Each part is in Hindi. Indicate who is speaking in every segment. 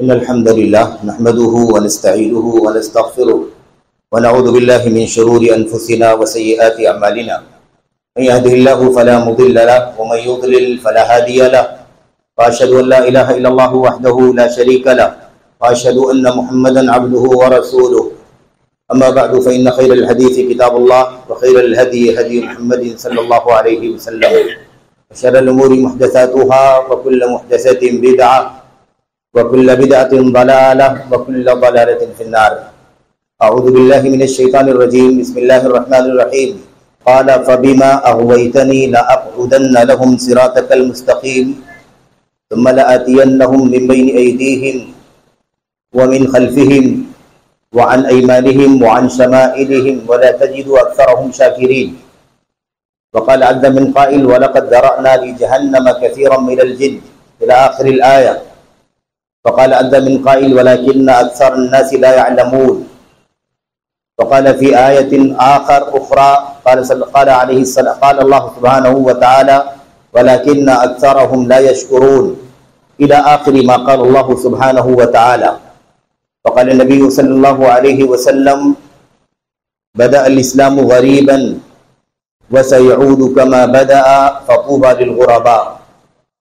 Speaker 1: इन्नल हम्दुलिल्लाह नहमदुहु व नस्तईनुहु व नस्तगफिरुह व नऊज़ु बिल्लाहि मिन शुरूरि अनफुसिना व सय्यिआति अमालिना मन यहदिहिल्लाहु फला मुदिल्ल लहु व मन युद्लिल फला हादिय लहु व अशहदु अन ला इलाहा इल्लल्लाहु वहदहु ला शरीका लहु व अशहदु अन्न मुहम्मदन अब्दुहु व रसूलुहु अम्मा बअदु फ़इन्न खैरल हदीस किताबुल्लाह व खैरल हदी हदी मुहम्मदिन सल्लल्लाहु अलैहि वसल्लम व शर्रल उमूरि मुहदसातुहा व कुल्लु मुहदसतिन बिदअह व कुल्लु बिदअतिन ज़लालह व कुल्लु ज़लालतिन फिन्नार। अऊज़ु बिल्लाहि मिनश शैतानिर रजीम। बिस्मिल्लाहिर रहमानिर रहीम। क़ाल फ़बिमा अग़वैतनी लअक़उदन्न लहुम सिरातकल मुस्तक़ीम सुम्मा लआतियन्नहुम मिन बैनि अयदीहिम व मिन ख़ल्फ़िहिम व अन अयमानिहिम व अन शमाइलिहिम व ला तजिदु अक्सरहुम शाकिरीन। व क़ाल अज़्ज़ मिन क़ाइल व लक़द ज़रअना लिजहन्नम कसीरन मिनल जिन्न इला आख़िरिल आया। फ़क़ाल अज़्ज़ मिन क़ाइल वलाकिन्न अक्सरन नासि ला यअलमून। फ़क़ाल फ़ी आयतिन आख़र उख़रा क़ाल अल्लाहु सुब्हानहु व तआला वलाकिन्न अक्सरहुम ला यशकुरून इला आख़िरि मा क़ाल अल्लाहु सुब्हानहु व तआला। फ़क़ाल नबी सल्लल्लाहु अलैहि वसल्लम बदअल इस्लामु ग़रीबन व सयऊदु कमा बदअ फ़तूबा लिल ग़ुरबा।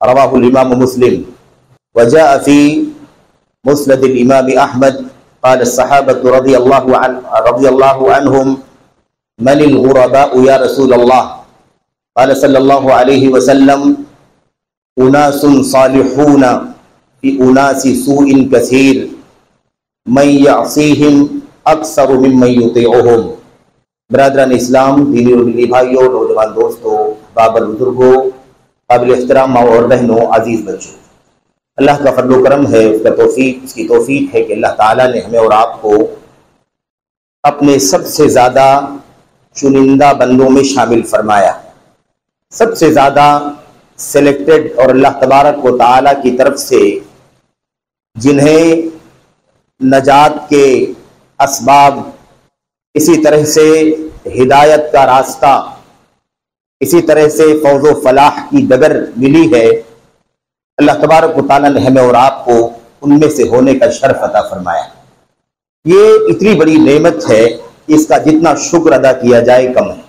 Speaker 1: रवाहुल इमाम मुस्लिम। वजाअ फ़ी मुस्नदिल इमाम अहमद क़ाल अस्सहाबतु रज़ियल्लाहु अन्हुम मनिल ग़ुरबाउ या रसूलल्लाह। क़ाल सल्लल्लाहु अलैहि वसल्लम उनासुन सालिहून फ़ी उनासि सूइन कसीर मन यअसीहिम अक्सर मिम्मन युतीउहुम। बरादरान इस्लाम, दीनी और दिली भाइयों, नौजवान दोस्तों, बाबर बुजुर्गों, काबिल एहतराम माँ और बहनों, अजीज़ बच्चों, अल्लाह का फज़ल करम है, उसकी तौफीक है कि अल्लाह ताला ने हमें और आपको अपने सबसे ज़्यादा चुनिंदा बंदों में शामिल फरमाया, सबसे ज़्यादा सेलेक्टेड, और अल्लाह तबारक व तआला की तरफ से जिन्हें नजात के असबाब, इसी तरह से हिदायत का रास्ता, इसी तरह से फौज व फलाह की डगर मिली है, अल्लाह तबारक व तआला ने हमें और आपको उनमें से होने का शर्फ अता फरमाया। ये इतनी बड़ी नेमत है कि इसका जितना शुक्र अदा किया जाए कम है।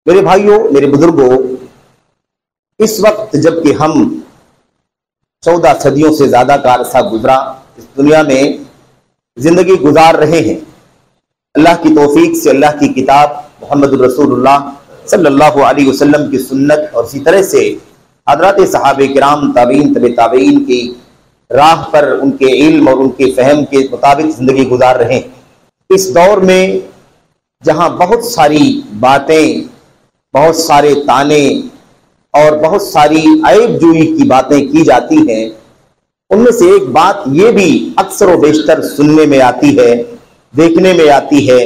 Speaker 1: मेरे भाइयों, मेरे बुजुर्गों, इस वक्त जबकि हम 14 सदियों से ज्यादा का अरसा गुजरा इस दुनिया में जिंदगी गुजार रहे हैं, अल्लाह की तौफीक से अल्लाह की किताब मोहम्मद रसूलुल्लाह सल्लल्लाहु अलैहि वसल्लम की सुन्नत और इसी तरह से हज़रात सहाबे किराम, ताबीन, तबे ताबीन की राह पर उनके इल्म और उनके फहम के मुताबिक जिंदगी गुजार रहे हैं। इस दौर में जहां बहुत सारी बातें, बहुत सारे ताने और बहुत सारी ऐबजोई की बातें की जाती हैं, उनमें से एक बात ये भी अक्सर व बेशतर सुनने में आती है, देखने में आती है,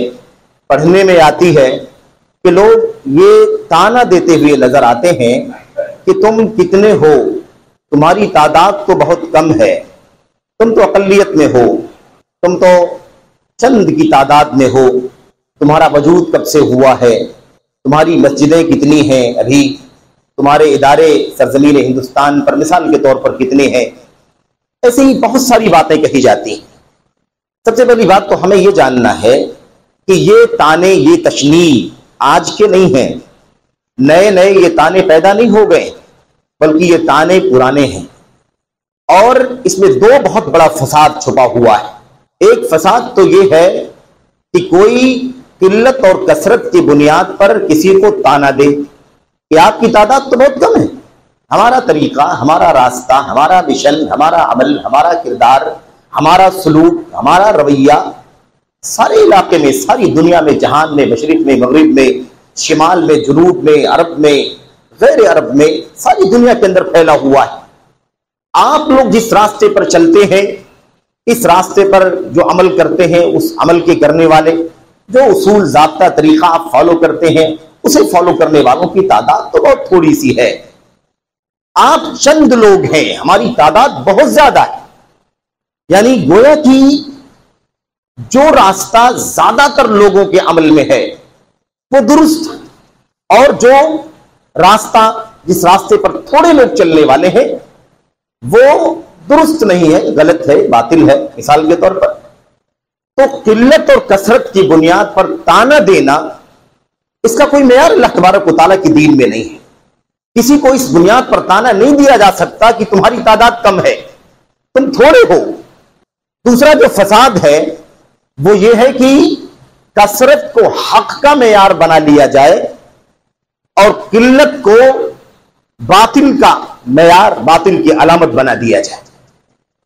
Speaker 1: पढ़ने में आती है कि लोग ये ताना देते हुए नजर आते हैं कि तुम कितने हो, तुम्हारी तादाद तो बहुत कम है, तुम तो अक़लियत में हो, तुम तो चंद की तादाद में हो, तुम्हारा वजूद कब से हुआ है, तुम्हारी मस्जिदें कितनी हैं, अभी तुम्हारे इदारे सरजमीन हिंदुस्तान पर मिसाल के तौर पर कितने हैं। ऐसे ही बहुत सारी बातें कही जाती हैं। सबसे पहली बात तो हमें यह जानना है कि ये ताने, ये तशनीह आज के नहीं हैं, नए नए ये ताने पैदा नहीं हो गए, बल्कि ये ताने पुराने हैं। और इसमें दो बहुत बड़ा फसाद छुपा हुआ है। एक फसाद तो ये है कि कोई किल्लत और कसरत की बुनियाद पर किसी को ताना दे कि आपकी तादाद तो बहुत कम है, हमारा तरीका, हमारा रास्ता, हमारा मिशन, हमारा अमल, हमारा किरदार, हमारा सलूक, हमारा रवैया सारे इलाके में, सारी दुनिया में, जहान में, मशरिक में, मगरिब में, शिमाल में, जुनूब में, अरब में, गैर अरब में, सारी दुनिया के अंदर फैला हुआ है। आप लोग जिस रास्ते पर चलते हैं, इस रास्ते पर जो अमल करते हैं, उस अमल के करने वाले, जो उसूल, ज़ाब्ता, तरीका आप फॉलो करते हैं, उसे फॉलो करने वालों की तादाद तो बहुत थोड़ी सी है। आप चंद लोग हैं, हमारी तादाद बहुत ज्यादा है। यानी गोया कि जो रास्ता ज्यादातर लोगों के अमल में है वो दुरुस्त है, और जो रास्ता, जिस रास्ते पर थोड़े लोग चलने वाले हैं, वो दुरुस्त नहीं है, गलत है, बातिल है। मिसाल के तौर पर तो किल्लत और कसरत की बुनियाद पर ताना देना, इसका कोई मेयार अल्लाह तबारक व तआला की दीन में नहीं है। किसी को इस बुनियाद पर ताना नहीं दिया जा सकता कि तुम्हारी तादाद कम है, तुम थोड़े हो। दूसरा जो फसाद है वो ये है कि कसरत को हक का मेयार बना लिया जाए और किल्लत को बातिल का मेयार, बातिल की अलामत बना दिया जाए,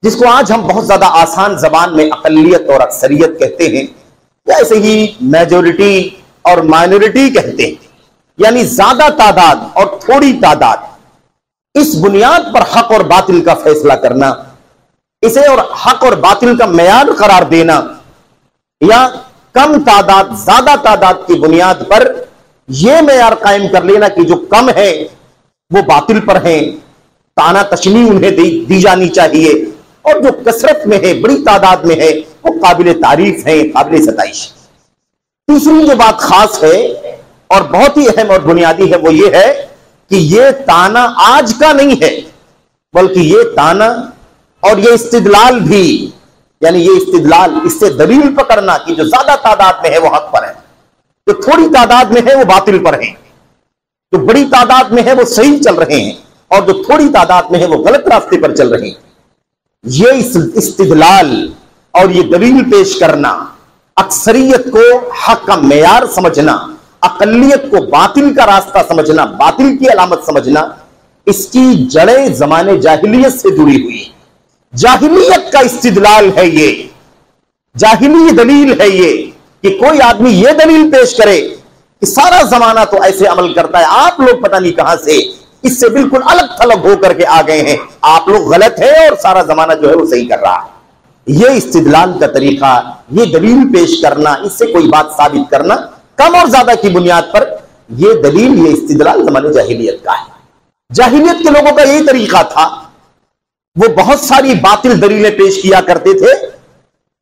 Speaker 1: जिसको आज हम बहुत ज्यादा आसान जबान में अकलियत और अक्सरियत कहते हैं, या ऐसे ही मेजोरिटी और माइनॉरिटी कहते हैं, यानी ज्यादा तादाद और थोड़ी तादाद। इस बुनियाद पर हक और बातिल का फैसला करना, इसे और हक और बातिल का मेयार करार देना, या कम तादाद ज्यादा तादाद की बुनियाद पर यह मेयार कायम कर लेना कि जो कम है वो बातिल पर है, ताना तशनी उन्हें दी जानी चाहिए, और जो कसरत में है, बड़ी तादाद में है, वो काबिल तारीफ है, काबिल सताइश। तीसरी जो बात खास है और बहुत ही अहम और बुनियादी है वो ये है कि ये ताना आज का नहीं है, बल्कि ये ताना और ये इस्तिदलाल भी, यानी ये इस्तिदलाल, इससे दलील पकड़ना कि जो ज्यादा तादाद में है वो हक पर है, जो थोड़ी तादाद में है वो बातिल पर है, जो बड़ी तादाद में है वो सही चल रहे हैं और जो थोड़ी तादाद में है वो गलत रास्ते पर चल रहे हैं। ये इस्तिदलाल और ये दलील पेश करना, अक्सरियत को हक का मेयार समझना, अकलियत को बातिल का रास्ता समझना, बातिल की अलामत समझना, इसकी जड़ें जमाने जाहिलियत से जुड़ी हुई है। जाहिलियत का इस्तिदलाल है ये, जाहिली दलील है ये कि कोई आदमी ये दलील पेश करे कि सारा जमाना तो ऐसे अमल करता है, आप लोग पता नहीं कहां से इससे बिल्कुल अलग थलग होकर के आ गए हैं, आप लोग गलत है और सारा जमाना जो है वो सही कर रहा है। ये इस्तिदलाल का तरीका, ये दलील पेश करना, इससे कोई बात साबित करना, कम और ज्यादा की बुनियाद पर ये दलील, ये इस्तिदलाल जमाने जाहिलियत का है। जाहिलियत के लोगों का यही तरीका था, वो बहुत सारी बातिल दलीलें पेश किया करते थे।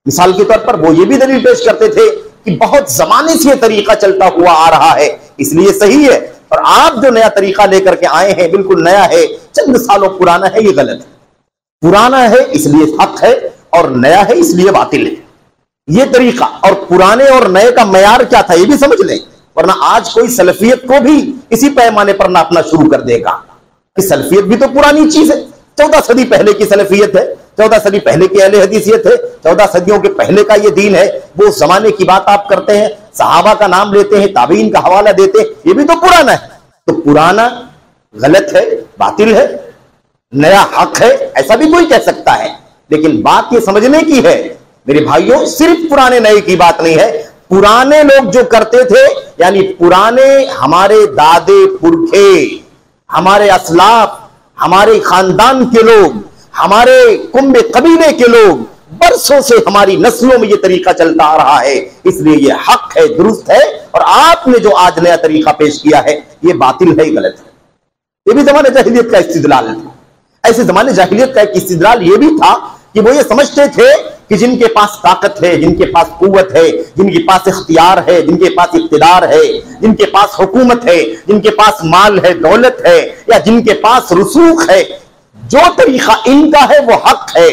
Speaker 1: मिसाल के तौर पर वो ये भी दलील पेश करते थे कि बहुत जमाने से ये तरीका चलता हुआ आ रहा है, इसलिए सही है, और आप जो नया तरीका लेकर के आए हैं बिल्कुल नया है, चंद सालों पुराना है, ये गलत है। पुराना है इसलिए हक है और नया है इसलिए बातिल है। ये तरीका और पुराने और नए का मयार क्या था ये भी समझ लें, वरना आज कोई सलफियत को भी इसी पैमाने पर नापना शुरू कर देगा कि सलफियत भी तो पुरानी चीज है, 14 सदी पहले की सलफियत है, 14 सदी पहले की अहले हदीसियत है, 14 सदियों के पहले का ये दीन है। वो जमाने की बात आप करते हैं, सहाबा का नाम लेते हैं, ताबीन का हवाला देते हैं, ये भी तो पुराना है। तो पुराना गलत है, बातिल है, नया हक है, ऐसा भी कोई कह सकता है। लेकिन बात ये समझने की है मेरे भाइयों, सिर्फ पुराने नए की बात नहीं है। पुराने लोग जो करते थे, यानी पुराने हमारे दादे पुरखे, हमारे असलाफ, हमारे खानदान के लोग, हमारे कुंबे कबीले के लोग, बरसों से हमारी नस्लों में यह तरीका चलता आ रहा है, इसलिए यह हक है, दुरुस्त है, और आपने जो आज नया तरीका पेश किया है यह बातिल है, गलत है। यह भी जमाने जाहिलियत का इस्तिदलाल था। ऐसे जमाने जाहिलियत का एक इस्तिदलाल यह भी था कि वो ये समझते थे कि जिनके पास ताकत है, जिनके पास कुव्वत है, जिनके पास इख्तियार है, जिनके पास इख्तिदार है, जिनके पास हुकूमत है, जिनके पास माल है, दौलत है, या जिनके पास रसूख है, जो तरीका इनका है वो हक है,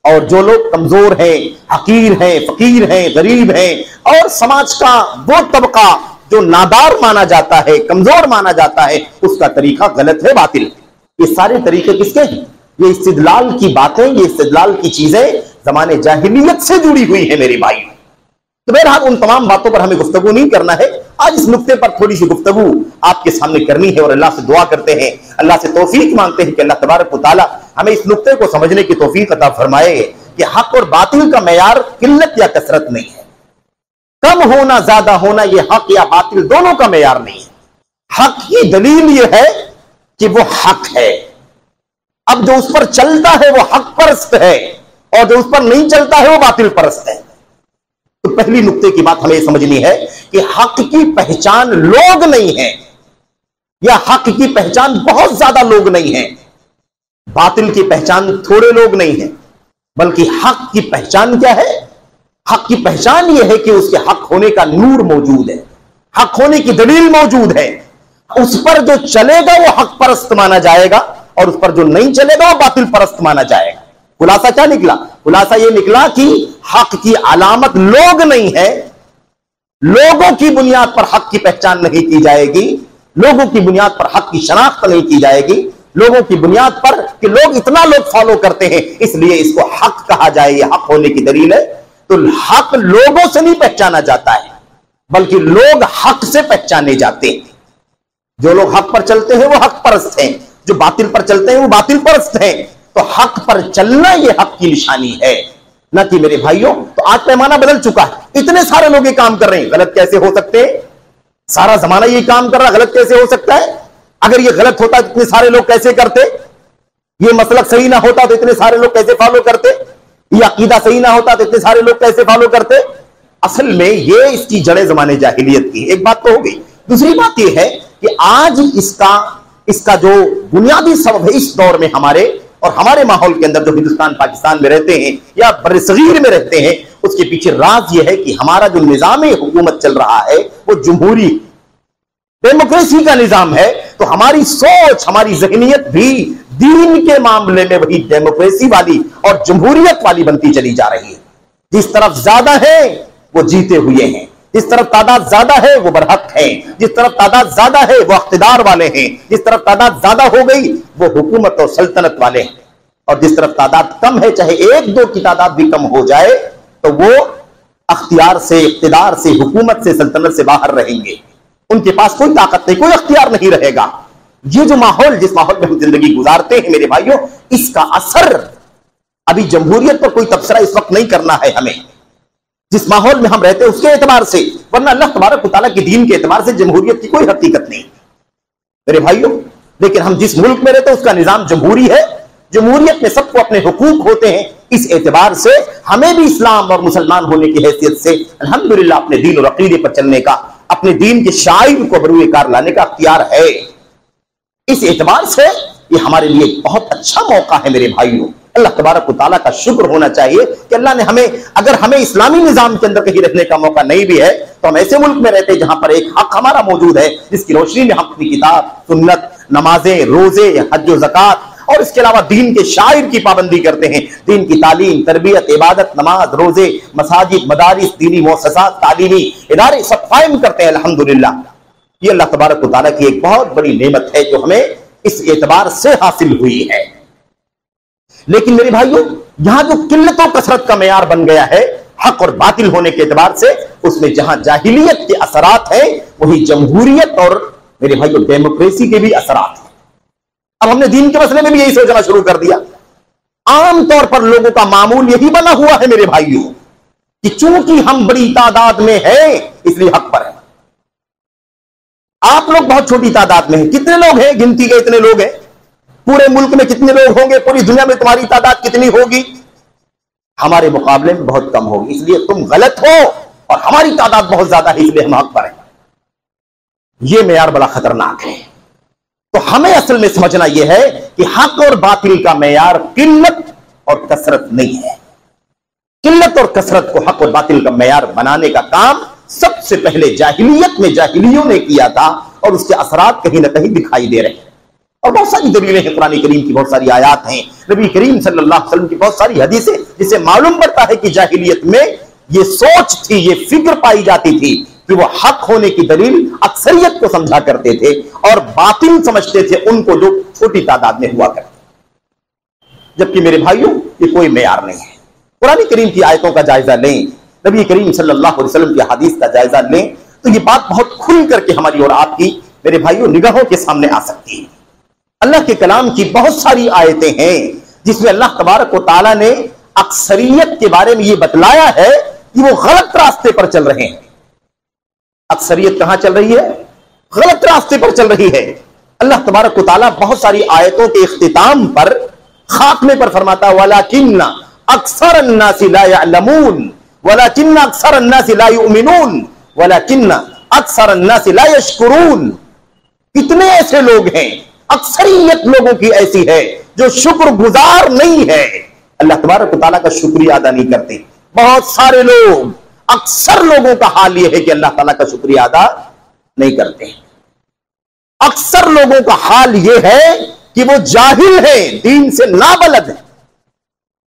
Speaker 1: और जो लोग कमजोर हैं, हकीर हैं, फकीर हैं, गरीब हैं, और समाज का वो तबका जो नादार माना जाता है, कमजोर माना जाता है, उसका तरीका गलत है, बातिल है। ये सारे तरीके किसके हैं? ये इस्तिदलाल की बातें, ये इस्तिदलाल की चीजें जमाने जाहिलियत से जुड़ी हुई है मेरे भाई। तो बहरहाल उन तमाम बातों पर हमें गुफ्तगू नहीं करना है, आज इस नुक्ते पर थोड़ी सी गुफ्तगू आपके सामने करनी है, और अल्लाह से दुआ करते हैं, अल्लाह से तौफीक मांगते हैं कि अल्लाह तबारक व तआला हमें इस नुक्ते को समझने की तौफीक अता फरमाए कि हक और बातिल का मेयार किल्लत या कसरत नहीं है, कम होना ज्यादा होना ये हक या बातिल दोनों का मेयार नहीं है। हक की दलील ये है कि वो हक है, अब जो उस पर चलता है वो हक परस्त है, और जो उस पर नहीं चलता है वो बातिल परस्त है। तो पहली नुक्ते की बात हमें समझनी है कि हक की पहचान लोग नहीं है, या हक की पहचान बहुत ज्यादा लोग नहीं है, बातिल की पहचान थोड़े लोग नहीं है, बल्कि हक की पहचान क्या है? हक की पहचान यह है कि उसके हक होने का नूर मौजूद है, हक होने की दलील मौजूद है, उस पर जो चलेगा वो हक परस्त माना जाएगा, और उस पर जो नहीं चलेगा वो बातिल परस्त माना जाएगा। खुलासा क्या निकला? खुलासा यह निकला कि हक की अलामत लोग नहीं है, लोगों की बुनियाद पर हक की पहचान नहीं की जाएगी, लोगों की बुनियाद पर हक की शनाख्त नहीं की जाएगी, लोगों की बुनियाद पर कि लोग इतना लोग फॉलो करते हैं इसलिए इसको हक कहा जाए, यह हक होने की दलील है। तो हक लोगों से नहीं पहचाना जाता है, बल्कि लोग हक से पहचाने जाते हैं। जो लोग हक पर चलते हैं वो हक परस्त हैं, जो बातिल पर चलते हैं वो बातिल परस्त हैं। तो हक पर चलना यह हक की निशानी है, ना कि मेरे भाइयों। तो आज पैमाना बदल चुका है, इतने सारे लोग ये काम कर रहे हैं, गलत कैसे हो सकते हैं? सारा जमाना ये काम कर रहा, गलत कैसे हो सकता है? अगर ये गलत होता तो इतने सारे लोग कैसे करते? ये मसलक सही ना होता तो इतने सारे लोग कैसे फॉलो करते? ये अकीदा सही ना होता तो इतने सारे लोग कैसे फॉलो करते? असल में ये इसकी जड़ें जमाने जाहिलियत की। एक बात तो हो गई। दूसरी बात यह है कि आज इसका जो बुनियादी सबब है इस दौर में हमारे और हमारे माहौल के अंदर, जो हिंदुस्तान पाकिस्तान में रहते हैं या बर्सगीर में रहते हैं, उसके पीछे राज यह है कि हमारा जो निजाम हुकूमत चल रहा है वो जमहूरी डेमोक्रेसी का निजाम है। तो हमारी सोच, हमारी जहनियत भी दीन के मामले में वही डेमोक्रेसी वाली और जमहूरियत वाली बनती चली जा रही है। जिस तरफ ज्यादा है वो जीते हुए हैं, जिस तरफ तादाद ज्यादा है वो बरहक है, जिस तरफ तादाद ज्यादा है वो इख्तिदार वाले हैं, जिस तरफ तादाद ज्यादा हो गई वो हुकूमत और सल्तनत वाले हैं, और जिस तरफ तादाद कम है, चाहे एक दो की तादाद भी कम हो जाए, तो वो अख्तियार से, इख्तिदार से, हुकूमत से, सल्तनत से बाहर रहेंगे। उनके पास कोई ताकत नहीं, कोई अख्तियार नहीं रहेगा। ये जो माहौल, जिस माहौल में हम जिंदगी गुजारते हैं मेरे भाइयों, इसका असर अभी जमहूरियत पर कोई तबसरा इस वक्त नहीं करना है हमें, जिस माहौल में हम रहते हैं उसके एतबार से, वरना अल्लाह तबारक व तआला के दीन के एतबार से जमहूरियत की कोई हकीकत नहीं मेरे भाइयों। लेकिन हम जिस मुल्क में रहते हैं उसका निजाम जमहूरी है, जमहूरियत में सबको अपने हुकूक होते हैं। इस एतबार से हमें भी इस्लाम और मुसलमान होने की हैसियत से अल्हम्दुलिल्लाह अपने दीन और अकीदे पर चलने का, अपने दीन के शाइर को बरूए कार लाने का अख्तियार है। इस एतबार से ये हमारे लिए बहुत अच्छा मौका है मेरे भाइयों। अल्लाह तबारक व तआला का शुक्र होना चाहिए कि अल्लाह ने हमें, अगर हमें इस्लामी निजाम के अंदर कहीं रहने का मौका नहीं भी है, तो हम ऐसे मुल्क में रहते हैं जहां पर एक हक हमारा मौजूद है, जिसकी रोशनी में हम अपनी किताब, सुन्नत, नमाजें, रोजे, हज व ज़कात और इसके अलावा दीन के शाइर की पाबंदी करते हैं। दीन की तालीम, तरबियत, इबादत, नमाज, रोजे, मसाजिद, मदारिस, दीनी मुअस्ससात, तालीमी इदारे सब कायम करते हैं अल्हम्दुलिल्लाह। ये अल्लाह तबारक व तआला की एक बहुत बड़ी नेमत है जो हमें इस एतबार से हासिल हुई है। लेकिन मेरे भाइयों, यहां जो किल्लत और कसरत का मेयार बन गया है हक और बातिल होने के एतबार से, उसमें जहां जाहिलियत के असरात हैं वही जमहूरियत और मेरे भाइयों डेमोक्रेसी के भी असरात हैं। अब हमने दीन के मसले में भी यही सोचना शुरू कर दिया। आमतौर पर लोगों का मामूल यही बना हुआ है मेरे भाइयों कि चूंकि हम बड़ी तादाद में हैं इसलिए हक पर है। आप लोग बहुत छोटी तादाद में हैं। कितने लोग हैं? गिनती के इतने लोग हैं। पूरे मुल्क में कितने लोग होंगे? पूरी दुनिया में तुम्हारी तादाद कितनी होगी? हमारे मुकाबले में बहुत कम होगी। इसलिए तुम गलत हो और हमारी तादाद बहुत ज्यादा है इसलिए हम हक पर हैं। यह मेयार बड़ा खतरनाक है। तो हमें असल में समझना यह है कि हक और बातिल का मेयार किल्लत और कसरत नहीं है। किल्लत और कसरत को हक और बातिल का मेयार बनाने का काम सबसे पहले जाहिलियत में जाहिलियों ने किया था और उसके असरात कहीं ना कहीं दिखाई दे रहे हैं। और बहुत सारी दलीलें हैं, कुरान करीम की बहुत सारी आयात हैं, नबी करीम सल्लल्लाहु अलैहि वसल्लम की बहुत सारी हदीसें, जिससे मालूम पड़ता है कि जाहिलियत में ये सोच थी, ये फिक्र पाई जाती थी कि वो हक होने की दलील अक्सरियत को समझा करते थे और बातिल समझते थे उनको जो छोटी तादाद में हुआ करते। जबकि मेरे भाइयों ये कोई मेयार नहीं है। कुरान करीम की आयतों का जायजा लें, नबी करीम सल्लल्लाहु अलैहि वसल्लम की हदीस का जायजा लें, तो ये बात बहुत खुल करके हमारी और आपकी मेरे भाइयों निगाहों के सामने आ सकती है। अल्लाह के कलाम की बहुत सारी आयतें हैं जिसमें अल्लाह तबारक व तआला ने अक्सरियत के बारे में यह बतलाया है कि वो गलत रास्ते पर चल रहे हैं। अक्सरियत कहां चल रही है? गलत रास्ते पर चल रही है। अल्लाह तबारक व तआला बहुत सारी आयतों के इख्तिताम पर, खात्मे पर फरमाता वलाकिन्ना अक्सर अन्नासी ला यअलमून वलाकिन्ना अक्सर अन्नासी ला युमिनून वलाकिन्ना अक्सर अन्नासी ला यशकुरून। कितने ऐसे लोग हैं, अक्सरियत लोगों की ऐसी है जो शुक्रगुजार नहीं है, अल्लाह तबारक व तआला का शुक्रिया अदा नहीं करते। बहुत सारे लोग, अक्सर लोगों का हाल यह है कि अल्लाह ताला का शुक्रिया अदा नहीं करते। अक्सर लोगों का हाल यह है कि वो जाहिल है, दीन से नाबलद है।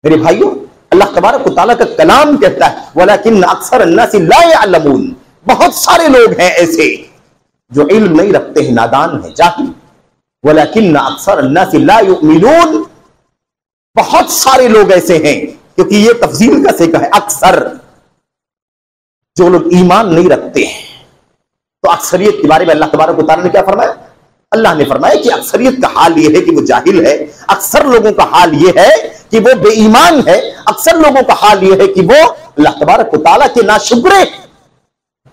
Speaker 1: मेरे भाइयों, अल्लाह तबारक व तआला का कलाम कहता है वलाकिन अक्सर अन्नास ला यअलमून, बहुत सारे लोग हैं ऐसे जो इल्म नहीं रखते हैं, नादान है, जाहिल। वलाकिन अक्सर अन्नास ला युमिनून, बहुत सारे लोग ऐसे हैं, क्योंकि ये तफसील का सिका है, अक्सर जो लोग ईमान नहीं रखते हैं। तो अक्सरियत के बारे में अल्लाह तबारक व तआला ने क्या फरमाया? अल्लाह ने फरमाया कि अक्सरियत का हाल यह है कि वो जाहिल है, अक्सर लोगों का हाल यह है कि वो बेईमान है, अक्सर लोगों का हाल यह है कि वो अल्लाह तबारक व तआला के नाशुक्रे।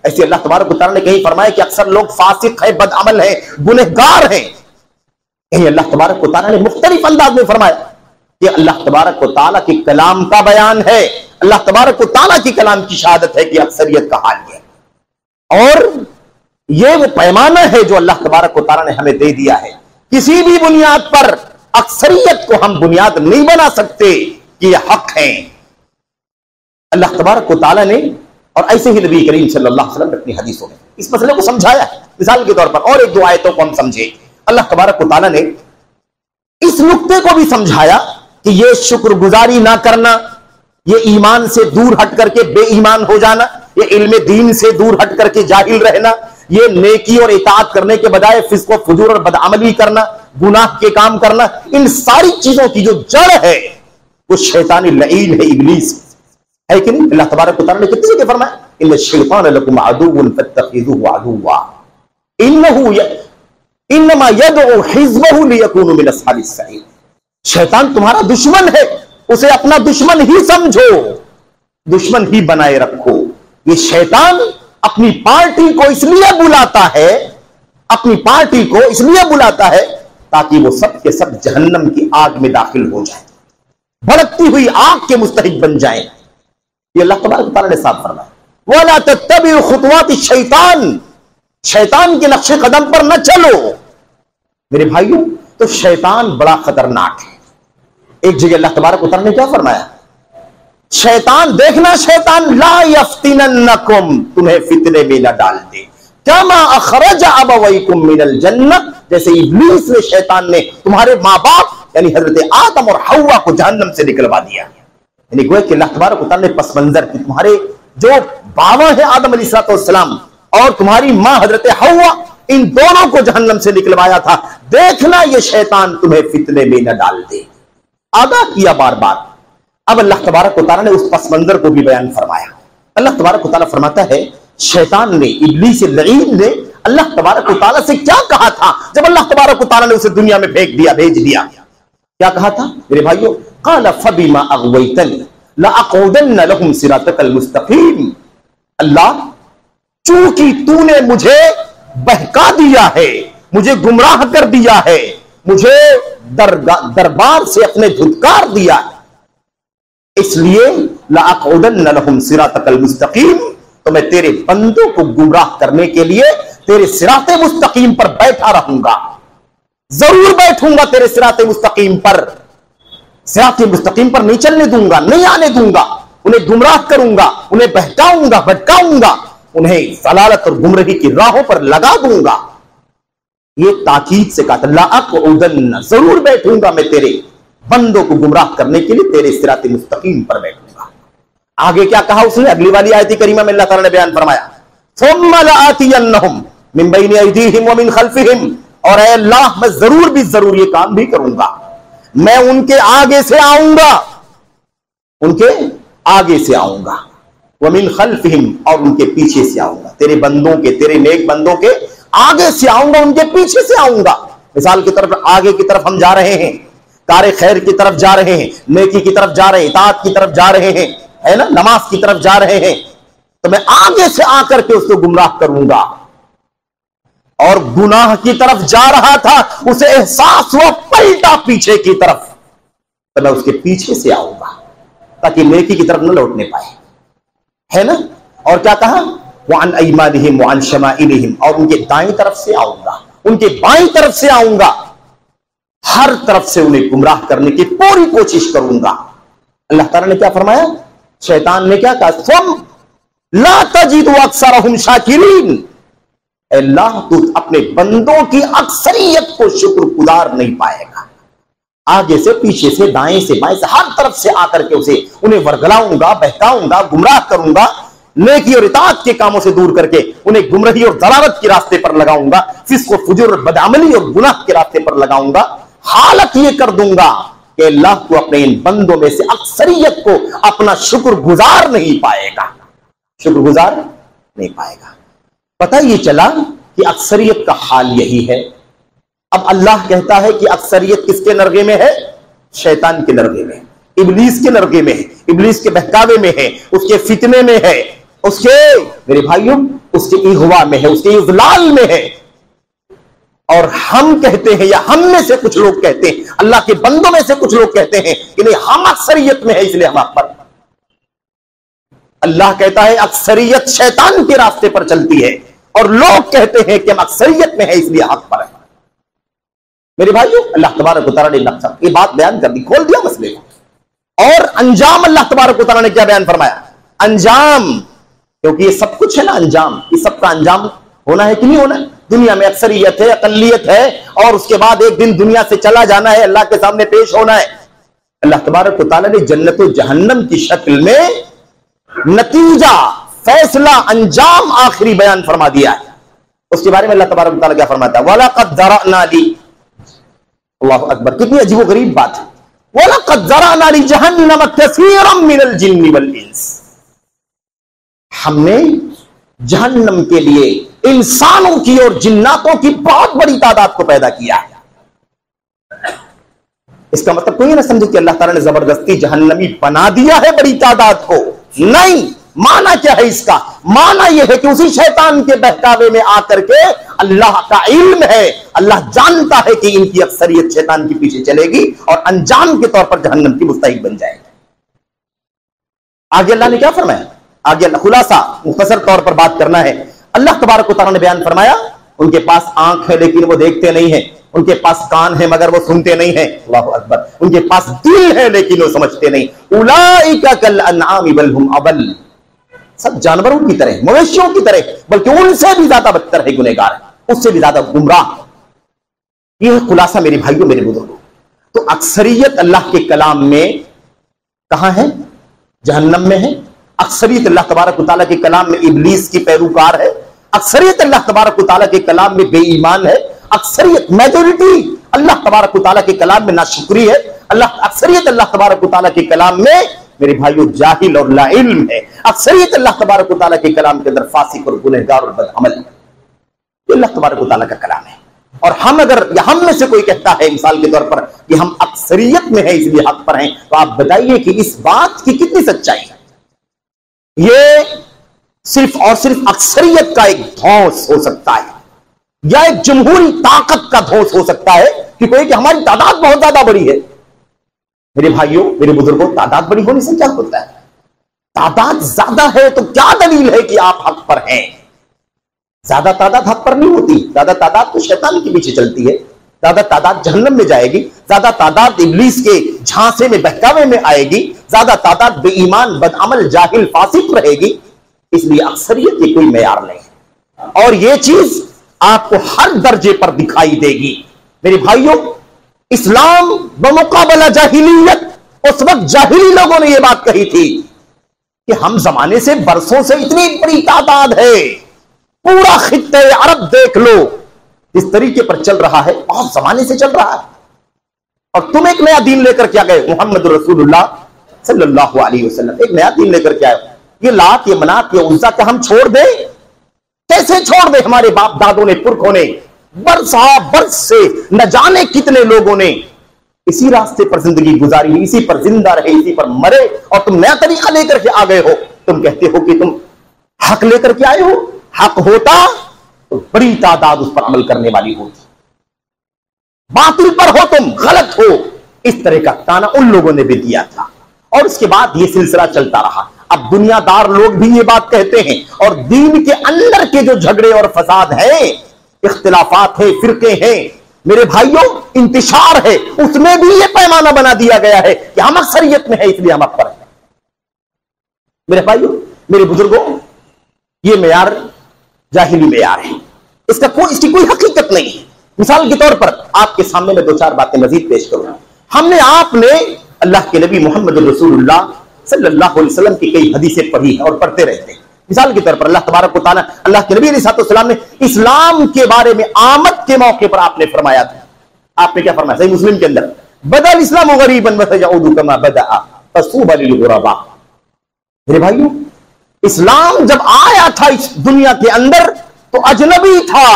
Speaker 1: ऐसे अल्लाह तबारक व तआला ने कहीं फरमाया कि अक्सर लोग फासिक है, बदअमल है, गुनहगार हैं। कहीं अल्लाह तबारक व तआला ने मुख्तलिफ अंदाज में फरमाया कि अल्लाह तबारक व तआला के कलाम का बयान है, अल्लाह तबारक व तआला की कलाम की शहादत है कि अक्सरियत का हाल है। और ये वो पैमाना है जो अल्लाह तबारक व तआला ने हमें दे दिया है। किसी भी बुनियाद पर अक्सरियत को हम बुनियाद नहीं बना सकते कि ये हक है। अल्लाह तबारक व तआला ने, और ऐसे ही नबी करीम सल्लल्लाहु अलैहि वसल्लम ने अपनी हदीसों में इस मसले को समझाया है। मिसाल के तौर पर और एक दो आयतों को हम समझे, अल्लाह तबारक व तआला ने इस नुक्ते को भी समझाया कि ये शुक्रगुजारी ना करना, ये ईमान से दूर हट करके बेईमान हो जाना, ये इल्म दीन से दूर हट करके जाहिल रहना, ये नेकी और इताअत करने के बजाय फिस्क और फुजूर और बदअमली करना, गुनाह के काम करना, इन सारी चीजों की जो जड़ है वो शैतानी लईन है, इब्लीस है कि नहीं? अल्लाह तबारक व तआला ने कितनी जगह फरमाया इन्न शैतान लकुम अदुव्वुन फत्तखिज़ूहु अदुव्वा इन्नहु इन्नमा यदउ हिज़्बहु लियकूनु मिन अस्हाबिस सईर। शैतान तुम्हारा दुश्मन है, उसे अपना दुश्मन ही समझो, दुश्मन ही बनाए रखो। ये शैतान अपनी पार्टी को इसलिए बुलाता है, अपनी पार्टी को इसलिए बुलाता है ताकि वो सब के सब जहन्नम की आग में दाखिल हो जाए, भड़कती हुई आग के मुस्तहिक बन जाए। ये अल्लाह तबारक व तआला ने साफ फरमाया वला तत्तबिउ खुतवाति शैतान, शैतान के नक्शे कदम पर न चलो। मेरे भाइयों, तो शैतान बड़ा खतरनाक है। एक जगह अल्लाह तबारक व तआला ने क्या फरमाया? शैतान, देखना शैतान ला यफ्तिनन्नकुम, तुम्हें फितने में न डाल दे, कमा अखरज अबवैकुम मिनल जन्नह, जैसे इब्लीस ने, शैतान ने तुम्हारे मां बाप यानी हजरत आदम और हव्वा को जहन्नम से निकलवा दिया। यानी गोया कि अल्लाह तबारक व तआला ने पस मंजर की तुम्हारे जो बाबा है आदम अलैहिस्सलाम और तुम्हारी मां हजरत हव्वा, इन दोनों को जहन्नम से निकलवाया था। देखना ये शैतान तुम्हें फितने में न डाल दे, आगाह किया बार बार। अब अल्लाह तबारक व तआला ने उस पस मंजर को भी बयान फरमाया। अल्लाह तबारक व तआला फरमाता है शैतान ने, इब्लीस लईन ने अल्लाह तबारक व तआला से क्या कहा था जब अल्लाह तबारक व तआला ने उसे दुनिया में फेंक दिया, भेज दिया? क्या कहा था मेरे भाइयों? क़ाल फ़बिमा अग़वैतनी लअक़ऊदन्न लहुम सिरातकल मुस्तक़ीम। अल्लाह, चूंकि तूने मुझे बहका दिया है, मुझे गुमराह कर दिया है, मुझे दरबार से अपने धुतकार दिया है, इसलिए लअक़ऊदन्न लहुम सिरातकल मुस्तक़ीम, तो मैं तेरे बंदों को गुमराह करने के लिए तेरे सिराते मुस्तकीम पर बैठा रहूंगा, जरूर बैठूंगा तेरे सिराते मुस्तकीम पर। सिराते मुस्तकीम पर नहीं चलने दूंगा, नहीं आने दूंगा, उन्हें गुमराह करूंगा, उन्हें बहकाऊंगा, भटकाऊंगा, उन्हें सलालत और गुमराही की राहों पर लगा दूंगा। ये ताकीद से कहा, लअक़ऊदन्न, जरूर बैठूंगा मैं तेरे बंदों को गुमराह करने के लिए तेरे सिराते मुस्तकीम पर बैठूंगा। आगे क्या कहा उसने? अगली वाली आयत करीमा में अल्लाह ताला ने बयान फरमाया सुम्मा लआतियन्नहुम मिन बैनि अयदीहिम व मिन खल्फिहिम, और ऐ अल्लाह, मैं जरूर भी जरूर ये काम भी करूंगा, मैं उनके आगे से आऊंगा, उनके आगे से आऊंगा, व मिन खल्फिहिम, और उनके पीछे से आऊंगा। तेरे बंदों के, तेरे नेक बंदों के आगे से आऊंगा, उनके पीछे से आऊंगा। मिसाल की तरफ, आगे की तरफ हम जा रहे हैं, कार खैर की तरफ जा रहे हैं, नेकी की तरफ जा रहे हैं, इताअत की तरफ जा रहे हैं, है ना, नमाज की तरफ जा रहे हैं, तो मैं आगे से आकर के उसको गुमराह करूंगा। और गुनाह की तरफ जा रहा था, उसे एहसास हुआ पलटा पीछे की तरफ, तो मैं उसके पीछे से आऊंगा ताकि नेकी की तरफ न लौटने पाए, है ना। और क्या कहा? वअन अयमानिहिम वअन शमाइलिहिम, और उनके दाईं तरफ से आऊंगा, उनके बाईं तरफ से आऊंगा, हर तरफ से उन्हें गुमराह करने की पूरी कोशिश करूंगा। अल्लाह ताला ने क्या फरमाया? शैतान ने क्या कहा? तुम ला तजिदु अक्सरहुम शाकिरीन, अल्लाह, तू अपने बंदों की अक्सरियत को शुक्रगुजार नहीं पाएगा, आगे से, पीछे से, दाएं से, बाएं से, हर तरफ से आकर के उन्हें वर्गलाऊंगा, बहकाऊंगा, गुमराह करूंगा, नेकी और इताअत के कामों से दूर करके उन्हें गुमराही और दलालत के रास्ते पर लगाऊंगा, फिस्क और फुजूर और बदअमली और गुनाह के रास्ते पर लगाऊंगा। हालत ये कर दूंगा कि अल्लाह को अपने इन बंदों में से अक्सरियत को अपना शुक्रगुजार नहीं पाएगा, शुक्रगुजार नहीं पाएगा। पता ये चला कि अक्सरियत का हाल यही है। अब अल्लाह कहता है कि अक्सरियत किसके नरगे में है? शैतान के नरगे में, इब्लीस के नरगे में है, इब्लीस के बहकावे में है, उसके फितने में है, उसके, मेरे भाइयों, उसके इग़वा में है, उसके इज़लाल में है। और हम कहते हैं, या हम में से कुछ लोग कहते हैं, अल्लाह के बंदों में से कुछ लोग कहते हैं कि नहीं, हम अक्सरियत में है इसलिए हम हक पर। अल्लाह कहता है अक्सरियत शैतान के रास्ते पर चलती है, और लोग कहते हैं कि हम अक्सरियत में है इसलिए हक पर है। मेरे भाइयों, अल्लाह तबारक व तआला ने नक्शा ये बात बयान कर दी, खोल दिया मसले को। और अंजाम अल्लाह तबारक व तआला ने क्या बयान फरमाया? अंजाम, क्योंकि ये सब कुछ है ना, अंजाम, ये सबका अंजाम होना है कि नहीं होना है? दुनिया में अक्सरियत है, अकलियत है, और उसके बाद एक दिन दुनिया से चला जाना है, अल्लाह के सामने पेश होना है। अल्लाह तबारक व तआला ने जन्नत और जहन्नम की शक्ल में नतीजा, फैसला, अंजाम, आखिरी बयान फरमा दिया है। उसके बारे में अल्लाह तबारक व तआला क्या फरमाता है? वलक़द ज़रअना ली, अल्लाहु अकबर, कितनी अजीब गरीब बात है। वलक़द ज़रअना ली जहन्नम कसीरम मिनल जिन्नि वल इंस, हमने जहन्नम के लिए इंसानों की और जिन्नातों की बहुत बड़ी तादाद को पैदा किया है। इसका मतलब कोई ना समझे कि अल्लाह ताला ने जबरदस्ती जहन्नमी बना दिया है बड़ी तादाद को, नहीं। माना क्या है इसका? माना यह है कि उसी शैतान के बहकावे में आकर के अल्लाह का इल्म है, अल्लाह जानता है कि इनकी अक्सरियत शैतान के पीछे चलेगी और अंजाम के तौर पर जहन्नम की मुस्तहिक बन जाएगी। आगे अल्लाह ने क्या फरमाया? आगे खुलासा मुख्तसर तौर पर बात करना है। अल्लाह तबारक व तआला ने बयान फरमाया, उनके पास आंख है लेकिन वो देखते नहीं है, उनके पास कान है मगर वो सुनते नहीं है, अल्लाहु अकबर, उनके पास दिल है लेकिन वो समझते नहीं। उलाइका कल अन्आम बल हुम अबल, सब जानवरों की तरह, मवेशियों की तरह, बल्कि उनसे भी ज्यादा बदतर है, गुनहगार है, उससे भी ज्यादा गुमराह। यह है खुलासा मेरे भाइयों, मेरे बुजुर्गों। तो अक्सरियत अल्लाह के कलाम में कहां है? जहन्नम में है। अक्सरियत अल्लाह तबारक व तआला के कलाम में इब्लीस की पैरोकार है। अक्सरियत अल्लाह तबारक व तआला के कलाम में बेईमान है। अक्सरियत, मेजॉरिटी अल्लाह तबारक व तआला के कलाम में नाशुक्री है। अक्सरियत अल्लाह तबारक व तआला के कलाम में मेरे भाइयों जाहिल और ला इल्म है। अक्सरियत अल्लाह तबारक व तआला के कलाम के अंदर फासिक और गुनहगार और बदअमल है। ये अल्लाह तबारक व तआला का कलाम है। और हम अगर, या हम में से कोई कहता है मिसाल के तौर पर कि हम अक्सरियत में है इसलिए हक पर हैं, तो आप बताइए कि इस बात की कितनी सच्चाई है? ये सिर्फ और सिर्फ अक्सरियत का एक धौंस हो सकता है, या एक जमहूरी ताकत का धौंस हो सकता है कि कोई कि हमारी तादाद बहुत ज्यादा बड़ी है। मेरे भाइयों, मेरे बुजुर्गों, तादाद बड़ी होने से क्या होता है? तादाद ज्यादा है तो क्या दलील है कि आप हक पर हैं? ज्यादा तादाद हक पर नहीं होती। ज्यादा तादाद तो शैतान के पीछे चलती है, ज्यादा तादाद जहन्नम में जाएगी, ज्यादा तादाद इब्लीस के झांसे में, बहकावे में आएगी, ज्यादा तादाद बेईमान, बदअमल, जाहिल, फासिक रहेगी। इसलिए अक्सरियत ये कोई मेयार नहीं है, और ये चीज आपको हर दर्जे पर दिखाई देगी। मेरे भाइयों, इस्लाम बमुकाबला जाहिलियत, उस वक्त जाहिली लोगों ने यह बात कही थी कि हम जमाने से, बरसों से इतनी बड़ी तादाद है, पूरा खित्ते अरब देख लो इस तरीके पर चल रहा है, बहुत जमाने से चल रहा है, और तुम एक नया दीन लेकर क्या गए? मोहम्मद रसूलुल्लाह सल्लल्लाहु अलैहि वसल्लम एक नया दीन लेकर क्या आए? ये लात, ये मनात, ये उज़्ज़ा का हम छोड़ दें? कैसे छोड़ दे? हमारे बाप दादों ने, पुरखों ने, बरस से न जाने कितने लोगों ने इसी रास्ते पर जिंदगी गुजारी, इसी पर जिंदा रहे, इसी पर मरे, और तुम नया तरीका लेकर के आ गए हो। तुम कहते हो कि तुम हक लेकर के आए हो। हक होता तो बड़ी तादाद उस पर अमल करने वाली होती। बातिल पर हो तुम, गलत हो, इस तरह का ताना उन लोगों ने भी दिया था, और उसके बाद यह सिलसिला चलता रहा। अब दुनियादार लोग भी ये बात कहते हैं, और दीन के अंदर के जो झगड़े और फसाद हैं, इख्तिलाफात है, फिरके हैं, मेरे भाइयों, इंतिशार है, उसमें भी ये पैमाना बना दिया गया है कि हम अक्सरियत में है इसलिए हम हक पर हैं। मेरे भाइयों, मेरे बुजुर्गों, ये मेयार जाहिली मेयार है, इसकी कोई हकीकत नहीं है। मिसाल के तौर पर आपके सामने मैं दो चार बातें मजीद पेश करूंगा। हमने आपने अल्लाह के नबी मोहम्मद रसूलुल्लाह सल्लल्लाहु अलैहि वसल्लम की कई हदीसें पढ़ी है और पढ़ते रहते हैं। मिसाल के तौर पर अल्लाह तबारक व तआला, अल्लाह के नबी अलैहिस्सलाम ने इस्लाम के बारे में आमद के मौके पर आपने फरमाया था। आपने क्या फरमाया? सही मुस्लिम के अंदर, बदल इस्लाम गरीबन व सयऊदु कमा बदअ फसूबा लिल गुरबा। मेरे भाइयों, इस्लाम जब आया था इस दुनिया के अंदर तो अजनबी था।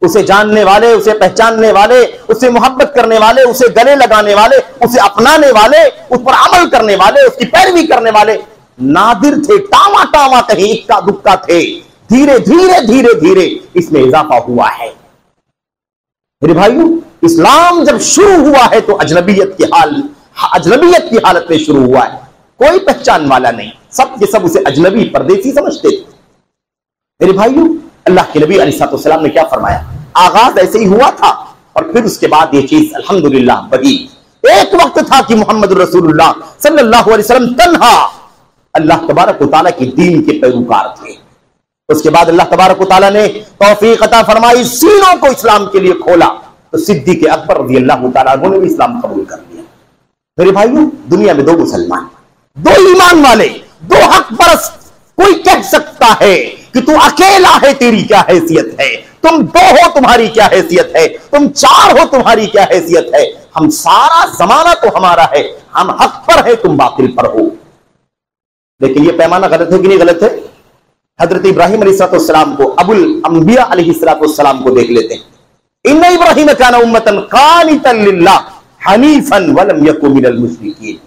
Speaker 1: उसे जानने वाले, उसे पहचानने वाले, उससे मोहब्बत करने वाले, उसे गले लगाने वाले, उसे अपनाने वाले, उस पर अमल करने वाले, उसकी पैरवी करने वाले नादिर थे। टावा टावा कहीं इक्का दुक्का थे। धीरे धीरे धीरे धीरे इसमें इजाफा हुआ है। मेरे भाइयों, इस्लाम जब शुरू हुआ है तो अजनबियत की हालत में शुरू हुआ है। कोई पहचान वाला नहीं, सब के सब उसे अजनबी परदेसी समझते थे। मेरे भाइयों, अल्लाह के नबी अलैहिस्सलाम ने क्या फरमाया? आगाज ऐसे ही हुआ था और फिर उसके बाद ये चीज अल्हम्दुलिल्लाह बढ़ी। एक वक्त था कि मोहम्मद रसूलुल्लाह सल्लल्लाहु अलैहि वसल्लम तन्हा अल्लाह तबारक व तआला की दीन के पैरोकार थे। उसके बाद अल्लाह तबारक व तआला ने तौफीक अता फरमाई, सीनों को इस्लाम के लिए खोला, तो सिद्दीक अकबर रज़ियल्लाहु तआला अन्हु ने भी इस्लाम कबूल कर लिया। मेरे भाइयों, दुनिया में दो मुसलमान, दो ईमान वाले, दो हक परस्त। कोई कह सकता है कि तू अकेला है, तेरी क्या हैसियत है? तुम दो हो, तुम्हारी क्या हैसियत है? तुम चार हो, तुम्हारी क्या हैसियत है? हम सारा जमाना तो हमारा है, हम हक पर है, तुम बातिल पर हो। लेकिन यह पैमाना गलत है कि नहीं गलत है? हजरत इब्राहिम अलैहिस्सलाम को, अबुल अंबिया अलैहिस्सलाम को देख लेते हैं। इन्ना इब्राहिम काना उम्मतन कानितन लिल्लाह हनीफन वलम यकु मिनल मुश्रिकीन।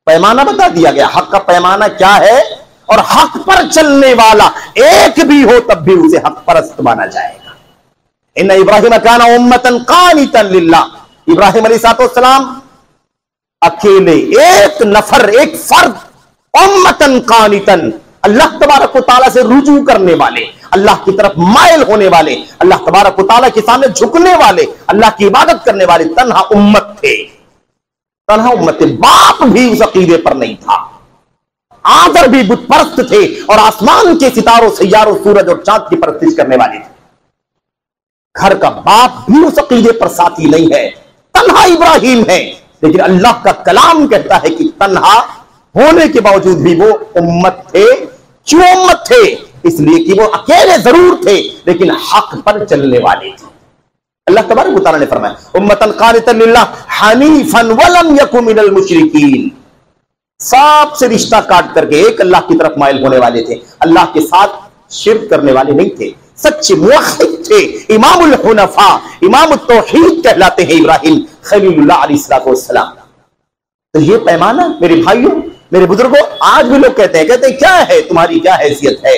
Speaker 1: पैमाना बता दिया गया, हक का पैमाना क्या है, और हक पर चलने वाला एक भी हो तब भी उसे हक परस्त माना जाएगा। इन्ना इब्राहिम काना उम्मतन कानितन लिल्लाह। इब्राहिम अलैहिस्सलाम अकेले, एक नफर, एक फर्द, उम्मतन कानितन, अल्लाह तबारक व तआला से रुजू करने वाले, अल्लाह की तरफ माइल होने वाले, अल्लाह तबारक व तआला के सामने झुकने वाले, अल्लाह की इबादत करने वाले तन्हा उम्मत थे। तन्हा उम्मत थे। बाप भी उस अकीदे पर नहीं था, आदर भी बुत परस्त थे और आसमान के सितारों, सैयारों, सूरज और चांद की परस्तिश करने वाले थे। घर का बाप भी उस अकीदे पर साथी नहीं है, तन्हा इब्राहिम है। लेकिन अल्लाह का कलाम कहता है कि तन्हा होने के बावजूद भी वो उम्मत थे। क्यों उम्मत थे? इसलिए कि वो अकेले जरूर थे लेकिन हक पर चलने वाले थे। अल्लाह तबारक व तआला ने फरमाया, उम्मतन कानितन लिल्लाह हनीफन वलम यकु मिनल मुशरिकीन। सबसे रिश्ता काट करके एक अल्लाह की तरफ माइल होने वाले थे, अल्लाह के साथ शिर्क करने वाले नहीं थे, सच्चे मुवहिद थे। इमामुल हुनफा, इमामुत तौहीद कहलाते हैं इब्राहिम खलीलुल्लाह अलैहिस्सलाम। तो ये पैमाना मेरे भाइयों, मेरे बुजुर्गों, आज भी लोग कहते हैं क्या है तुम्हारी क्या हैसियत है?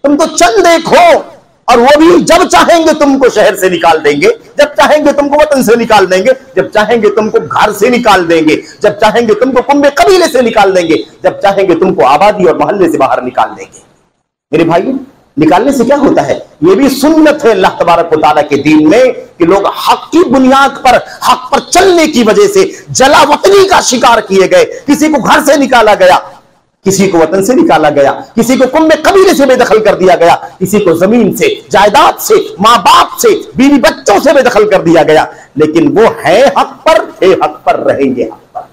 Speaker 1: तुम तो चंद एक हो, और वो भी जब चाहेंगे तुमको शहर से निकाल देंगे, जब चाहेंगे तुमको वतन से निकाल देंगे, जब चाहेंगे तुमको घर से निकाल देंगे, जब चाहेंगे तुमको कुंबे कबीले से निकाल देंगे, जब चाहेंगे तुमको आबादी और मोहल्ले से बाहर निकाल देंगे। मेरे भाइयों, निकालने से क्या होता है? यह भी सुन्नत है अल्लाह तबारक व तआला के दीन में कि लोग हक की बुनियाद पर, हक पर चलने की वजह से जला वतनी का शिकार किए गए। किसी को घर से निकाला गया, किसी को वतन से निकाला गया, किसी को कुंबे कबीले से बेदखल कर दिया गया, किसी को जमीन से, जायदाद से, मां बाप से, बीवी बच्चों से बेदखल कर दिया गया। लेकिन वो है हक पर, थे हक पर, रहेंगे हक पर।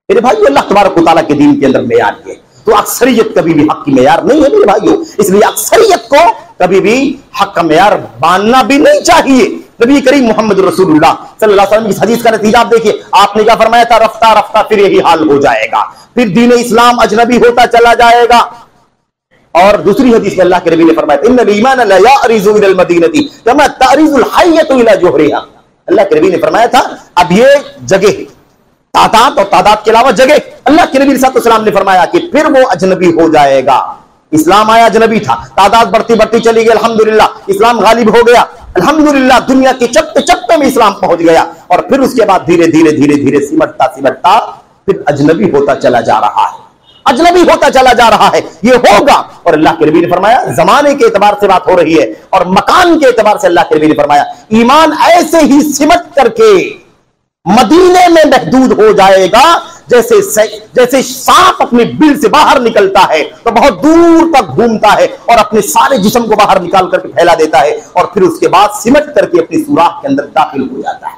Speaker 1: मेरे भाई, अल्लाह तबारक व तआला के दीन के अंदर मेयार है, तो अक्सरियत कभी भी हक की मेयार नहीं है मेरे भाइयों। इसलिए अक्सरियत को कभी भी हक का मेयार मानना भी नहीं चाहिए। नबी करीम मोहम्मद रसूलुल्लाह सल्लल्लाहु अलैहि वसल्लम की हदीस का नतीजा आप देखिए। आपने क्या फरमाया था? रफ्ता रफ्ता फिर यही हाल हो जाएगा, फिर दीन इस्लाम अजनबी होता चला जाएगा। और दूसरी हदीस में अल्लाह के नबी ने फरमाया, इन्नल ईमान ला यअरिजु इलल मदीनती कमा तअरिजुल हय्यतु इला जुहरिहा। अल्लाह के नबी ने फरमाया था, अब ये जगह, तादाद और तादाद के अलावा जगह, अल्लाह के नबी सल्लल्लाहु अलैहि वसल्लम ने फरमाया कि फिर वो अजनबी हो जाएगा। इस्लाम आया, अजनबी था, तादाद बढ़ती बढ़ती चली गई, अल्हम्दुलिल्लाह इस्लाम गालिब हो गया, अल्हम्दुलिल्लाह दुनिया के चप्पे चप्पे में इस्लाम पहुंच गया। और फिर उसके बाद धीरे धीरे धीरे धीरे सिमटता सिमटता फिर अजनबी होता चला जा रहा है, अजनबी होता चला जा रहा है। ये होगा। और अल्लाह के नबी ने फरमाया, जमाने के एतबार से बात हो रही है और मकान के एतबार से अल्लाह के नबी ने फरमाया, ईमान ऐसे ही सिमट करके मदीने में महदूद हो जाएगा जैसे सांप अपने बिल से बाहर निकलता है तो बहुत दूर तक घूमता है और अपने सारे जिस्म को बाहर निकाल करके फैला देता है और फिर उसके बाद सिमट करके अपनी सुराख के अंदर दाखिल हो जाता है।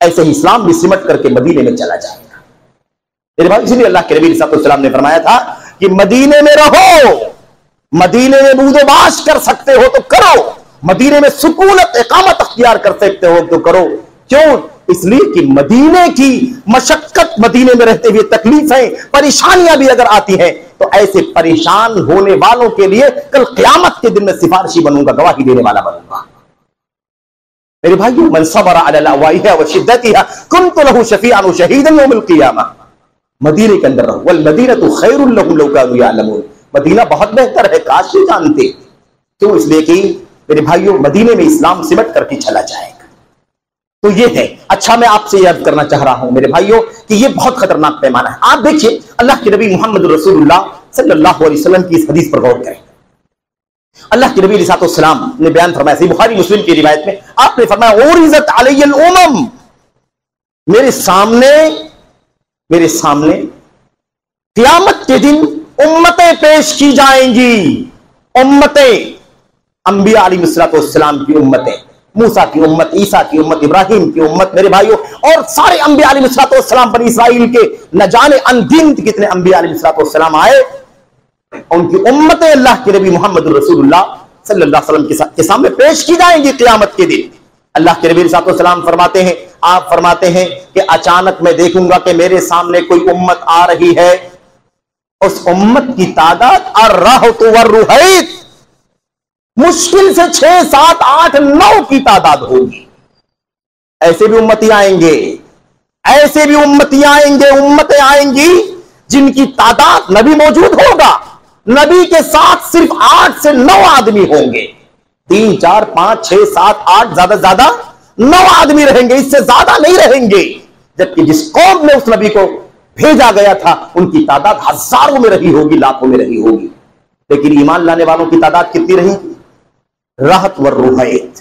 Speaker 1: ऐसे ही इस्लाम भी सिमट करके मदीने में चला जाएगा। मेरे भाई, इसलिए अल्लाह के नबी सल्लल्लाहु ने फरमाया था कि मदीने में रहो, मदीने में बूदोबाश कर सकते हो तो करो, मदीने में सुकूनत इकामत अख्तियार कर सकते हो तो करो। क्यों? इसलिए कि मदीने की मशक्कत, मदीने में रहते हुए तकलीफें, परेशानियां भी अगर आती हैं तो ऐसे परेशान होने वालों के लिए कल क़यामत के दिन में सिफारिशी बनूंगा, गवाही देने वाला बनूंगा। मेरे भाइयों, मन सबरा अला अवाइहा व शिद्दतिहा कुन्तु लहु शफीअन व शहीदन यौमिल क़ियामह। मदीने के अंदर रहो, वल मदीनतु खैरुल लहुम लौ कानू यअलमून। मदीना बहुत बेहतर है, काश ये जानते। क्यों? इसलिए कि मेरे भाइयों, मदीने में इस्लाम सिमट करके चला जाएगा। तो ये है। अच्छा, मैं आपसे याद करना चाह रहा हूं मेरे भाइयों कि ये बहुत खतरनाक पैमाना है। आप देखिए, अल्लाह के नबी मोहम्मद रसूलुल्लाह सल्लल्लाहु अलैहि वसल्लम की इस हदीस पर गौर करें। अल्लाह के नबी अलैहिस्सलाम ने बयान फरमाया, सही बुखारी मुस्लिम की रिवायत में आपने फरमाया, उरिज़त अलैयल उमम, मेरे सामने क़यामत के दिन उम्मतें पेश की जाएंगी। उम्मतें, अंबिया अलैहिस्सलाम की उम्मतें, मूसा की उम्मत, ईसा की उम्मत, इब्राहिम की उम्मत, मेरे भाइयों, और सारे अंबिया अलैहिस्सलाम बनी इस्राइल के न जाने अनगिनत कितने अंबिया अलैहिस्सलाम आए, उनकी उम्मतें अल्लाह के नबी मोहम्मद रसूलुल्लाह सल्लल्लाहु अलैहि वसल्लम के सामने पेश की जाएंगी क़यामत के दिन। अल्लाह के नबी सल्लल्लाहु फरमाते हैं, आप फरमाते हैं कि अचानक मैं देखूंगा कि मेरे सामने कोई उम्मत आ रही है, उस उम्मत की तादाद अर्रहत वर्रुहैत, मुश्किल से 6, 7, 8, 9 की तादाद होगी। ऐसे भी उम्मती आएंगे, ऐसे भी उम्मती आएंगे, उम्मतें आएंगी जिनकी तादाद, नबी मौजूद होगा, नबी के साथ सिर्फ 8 से 9 आदमी होंगे। 3, 4, 5, 6, 7, 8, ज्यादा से ज्यादा 9 आदमी रहेंगे, इससे ज्यादा नहीं रहेंगे। जबकि जिस कौम में उस नबी को भेजा गया था उनकी तादाद हजारों में रही होगी, लाखों में रही होगी। लेकिन ईमान लाने वालों की तादाद कितनी रही? राहत व रुहैत,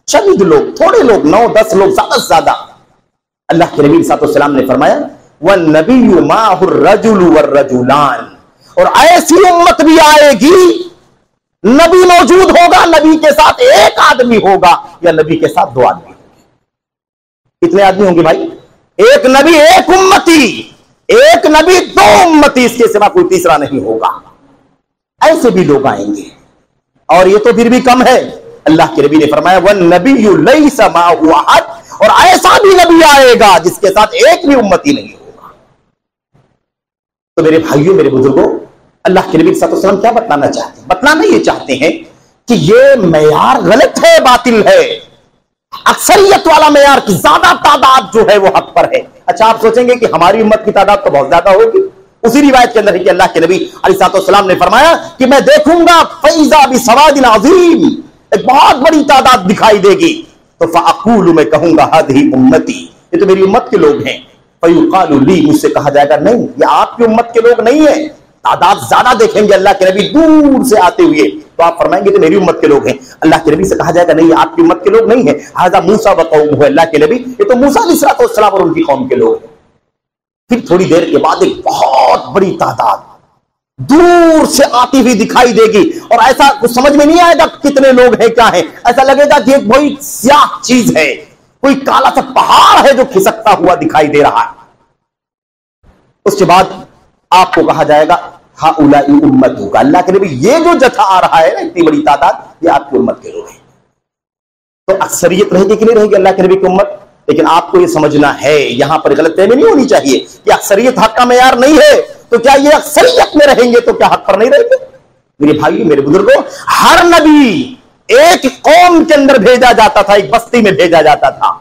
Speaker 1: चंद लोग, थोड़े लोग, 9, 10 लोग, ज्यादा से ज्यादा। अल्लाह के नबी सल्लल्लाहु ने फरमाया, वन नबिय्यु माहुर रजुलु वर रजुलान, और ऐसी उम्मत भी आएगी, नबी मौजूद होगा, नबी के साथ एक आदमी होगा या नबी के साथ 2 आदमी होंगे। कितने आदमी होंगे भाई? एक नबी, एक उम्मती, एक नबी 2 उम्मती, इसके सिवा कोई तीसरा नहीं होगा। ऐसे भी लोग आएंगे। और ये तो फिर भी कम है। अल्लाह के नबी ने फरमाया, वन नबिय्यु लैसा माअहु अहद, और ऐसा भी नबी आएगा जिसके साथ एक भी उम्मती नहीं होगा। तो मेरे भाइयों, मेरे बुजुर्गों, अल्लाह के नबी सल्लल्लाहु अलैहि वसल्लम क्या बतलाना चाहते हैं? बतलाना ये चाहते हैं कि ये मेयार गलत है, बातिल है। अक्सरियत वाला मेयार की ज्यादा तादाद जो है वो हक पर है। अच्छा, आप सोचेंगे कि हमारी उम्मत की तादाद तो बहुत ज्यादा होगी। उसी रिवायत के अंदर है कि अल्लाह के नबी अलैहिस्सलाम ने फरमाया कि मैं देखूंगा फैज़ा बिसवादिन अज़ीम, एक बहुत बड़ी तादाद दिखाई देगी। तो फ़अक़ूलु, मैं कहूंगा, हाज़िही उम्मती, ये तो मेरी उम्मत के लोग हैं। फ़युक़ालु ली, मुझसे कहा जाएगा, नहीं, ये आपकी उम्मत के लोग नहीं है। तादाद ज्यादा देखेंगे अल्लाह के नबी दूर से आते हुए, तो आप फरमाएंगे तो मेरी उम्मत के लोग हैं। अल्लाह के नबी से कहा जाएगा, नहीं, आपकी उम्मत के लोग नहीं है। हाज़ा मूसा व कौमुहु, अल्लाह के नबी, ये तो मूसा अलैहिस्सलाम और उनकी कौम के लोग हैं। फिर थोड़ी देर के बाद एक बहुत बड़ी तादाद दूर से आती हुई दिखाई देगी, और ऐसा कुछ समझ में नहीं आएगा कितने लोग हैं, क्या है। ऐसा लगेगा कि एक बड़ी स्याह चीज है, कोई काला सा पहाड़ है जो खिसकता हुआ दिखाई दे रहा है। उसके बाद आपको कहा जाएगा, हाउलाई उम्मतुका, अल्लाह के नबी, ये जो जथा आ रहा है ना, इतनी बड़ी तादाद, ये आपकी उम्मत के लोग हैं। तो अक्सरियत रहेगी कि नहीं रहेगी अल्लाह के नबी की उम्मत? लेकिन आपको ये समझना है, यहां पर गलतफहमी नहीं होनी चाहिए कि अक्सरियत हक का मेयार नहीं है। तो क्या ये अक्सरियत में रहेंगे तो क्या हक पर नहीं रहेंगे? मेरे भाइयों, मेरे बुजुर्गों, हर नबी एक कौम के अंदर भेजा जाता था, एक बस्ती में भेजा जाता था।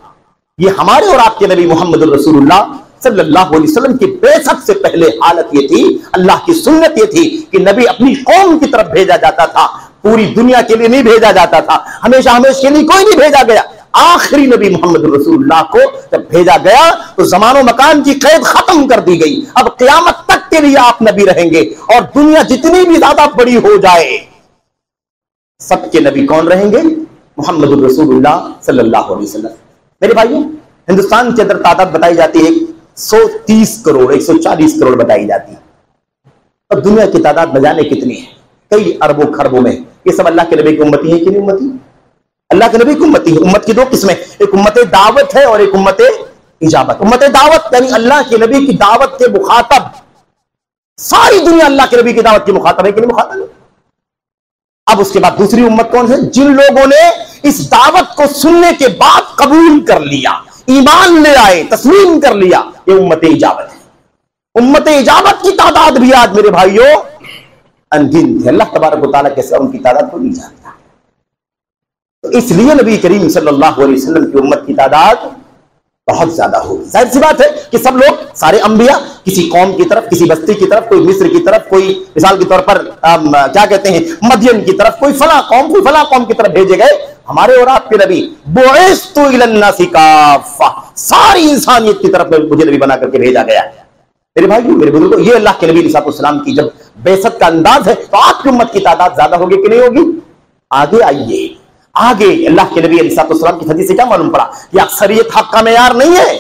Speaker 1: ये हमारे और आपके नबी मोहम्मद रसूलुल्लाह सल्लल्लाहु अलैहि वसल्लम की बेशक से पहले हालत ये थी, अल्लाह की सुन्नत ये थी कि नबी अपनी कौम की तरफ भेजा जाता था, पूरी दुनिया के लिए नहीं भेजा जाता था। हमेशा हमेशा के लिए कोई नहीं भेजा गया। आखिरी नबी मोहम्मद रसूलुल्लाह को जब भेजा गया तो ज़मानो मकान की कैद खत्म कर दी गई। अब क़यामत तक के लिए आप नबी रहेंगे, और दुनिया जितनी भी ज्यादा बड़ी हो जाए, सबके नबी कौन रहेंगे? मोहम्मद रसूलुल्लाह सल्लल्लाहु अलैहि वसल्लम। मेरे भाइयों, हिंदुस्तान के अंदर तादाद बताई जाती है 130 करोड़, 140 करोड़ बताई जाती है, और दुनिया की तादाद न जाने कितनी है, कई अरबों खरबों में। ये सब अल्लाह के नबी की उम्मती है कि नहीं उम्मती? अल्लाह के नबी की उम्मती है। उम्मत की 2 किस्में, एक उम्मत दावत है और एक उम्मत इजाबत। उम्मत दावत यानी अल्लाह के नबी की दावत के मुखातब, सारी दुनिया अल्लाह के नबी की दावत की मुखातब है कि नहीं मुखातब है। अब उसके बाद दूसरी उम्मत कौन है? जिन लोगों ने इस दावत को सुनने के बाद कबूल कर लिया, ईमान ले आए, तस्लीम कर लिया, ये उम्मत इजाबत है। उम्मत इजाबत की तादाद भी आज मेरे भाइयों अनगिनत है। अल्लाह तबारक व तआला कैसे उनकी तादाद को नहीं जानता। तो इसलिए नबी करीम सल्लल्लाहु अलैहि वसल्लम की उम्मत की तादाद बहुत ज्यादा होगी। जाहिर सी बात है कि सब लोग, सारे अंबिया किसी कौम की तरफ, किसी बस्ती की तरफ, कोई मिस्र की तरफ, कोई मिसाल के तौर पर क्या कहते हैं मदियन की तरफ, कोई फला कौम, कोई फला कौम की तरफ भेजे गए। हमारे और आपके नबी बुइस्तु इलन्नासि काफ़ा, सारी इंसानियत की तरफ मुझे नबी बना करके भेजा गया। मेरे भाई, मेरे बुजुर्गों, ये अल्लाह के नबी अलैहिस्सलाम की जब बेइज्जत का अंदाज है तो आपकी उम्मत की तादाद ज्यादा होगी कि नहीं होगी? आगे आइए, आगे अल्लाह के नबी अलैहिस्सलाम की हदीस से क्या मालूम पड़ा कि अक्सरियत हक का मेयार नहीं है।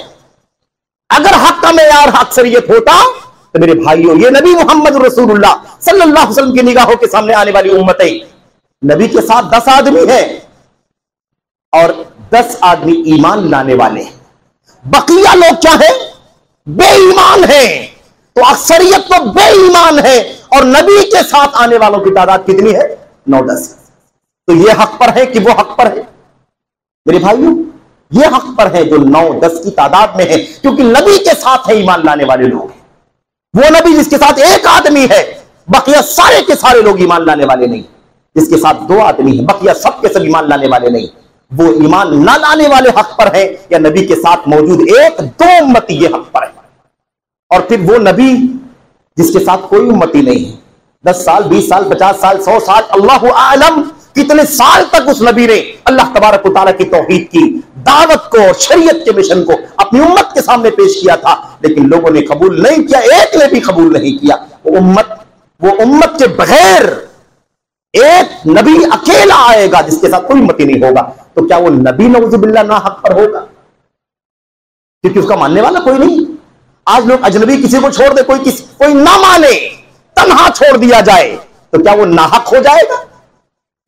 Speaker 1: अगर हक का मेयार अक्सरियत होता तो मेरे भाइयों, ये नबी मोहम्मद रसूलुल्लाह सल्लल्लाहु अलैहि वसल्लम की निगाहों के सामने आने वाली उम्मतें, नबी के साथ 10 आदमी हैं और 10 आदमी ईमान लाने वाले हैं, बकिया लोग क्या है? बेईमान है। तो अक्सरियत तो बेईमान है और नबी के साथ आने वालों की तादाद कितनी है? 9-10। तो ये हक पर है कि वो हक पर है? मेरे भाइयों, ये हक पर है जो 9-10 की तादाद में है, क्योंकि नबी के साथ है ईमान लाने वाले लोग। वो नबी जिसके साथ एक आदमी है, बकिया सारे के सारे लोग ईमान लाने वाले नहीं। जिसके साथ 2 आदमी है, बकिया सब के सब ईमान लाने वाले नहीं। वो ईमान ना लाने वाले हक पर है या नबी के साथ मौजूद 1-2 उम्मती ये हक पर है। और फिर वो नबी जिसके साथ कोई उम्मती नहीं है, 10 साल, 20 साल, 50 साल, 100 साल, अल्लाहु आलम कितने साल तक उस नबी ने अल्लाह तबारक व तआला की तौहीद की दावत को और शरीयत के मिशन को अपनी उम्मत के सामने पेश किया था, लेकिन लोगों ने कबूल नहीं किया, एक ने भी कबूल नहीं किया। वो उम्मत के बगैर एक नबी अकेला आएगा जिसके साथ कोई उम्मती नहीं होगा। तो क्या वो नबी नऊजुबिल्लाह ना हक पर होगा? क्योंकि उसका मानने वाला कोई नहीं। आज लोग अजनबी किसी को छोड़ दे, कोई ना माने, तन्हा छोड़ दिया जाए, तो क्या वो नाहक हो जाएगा?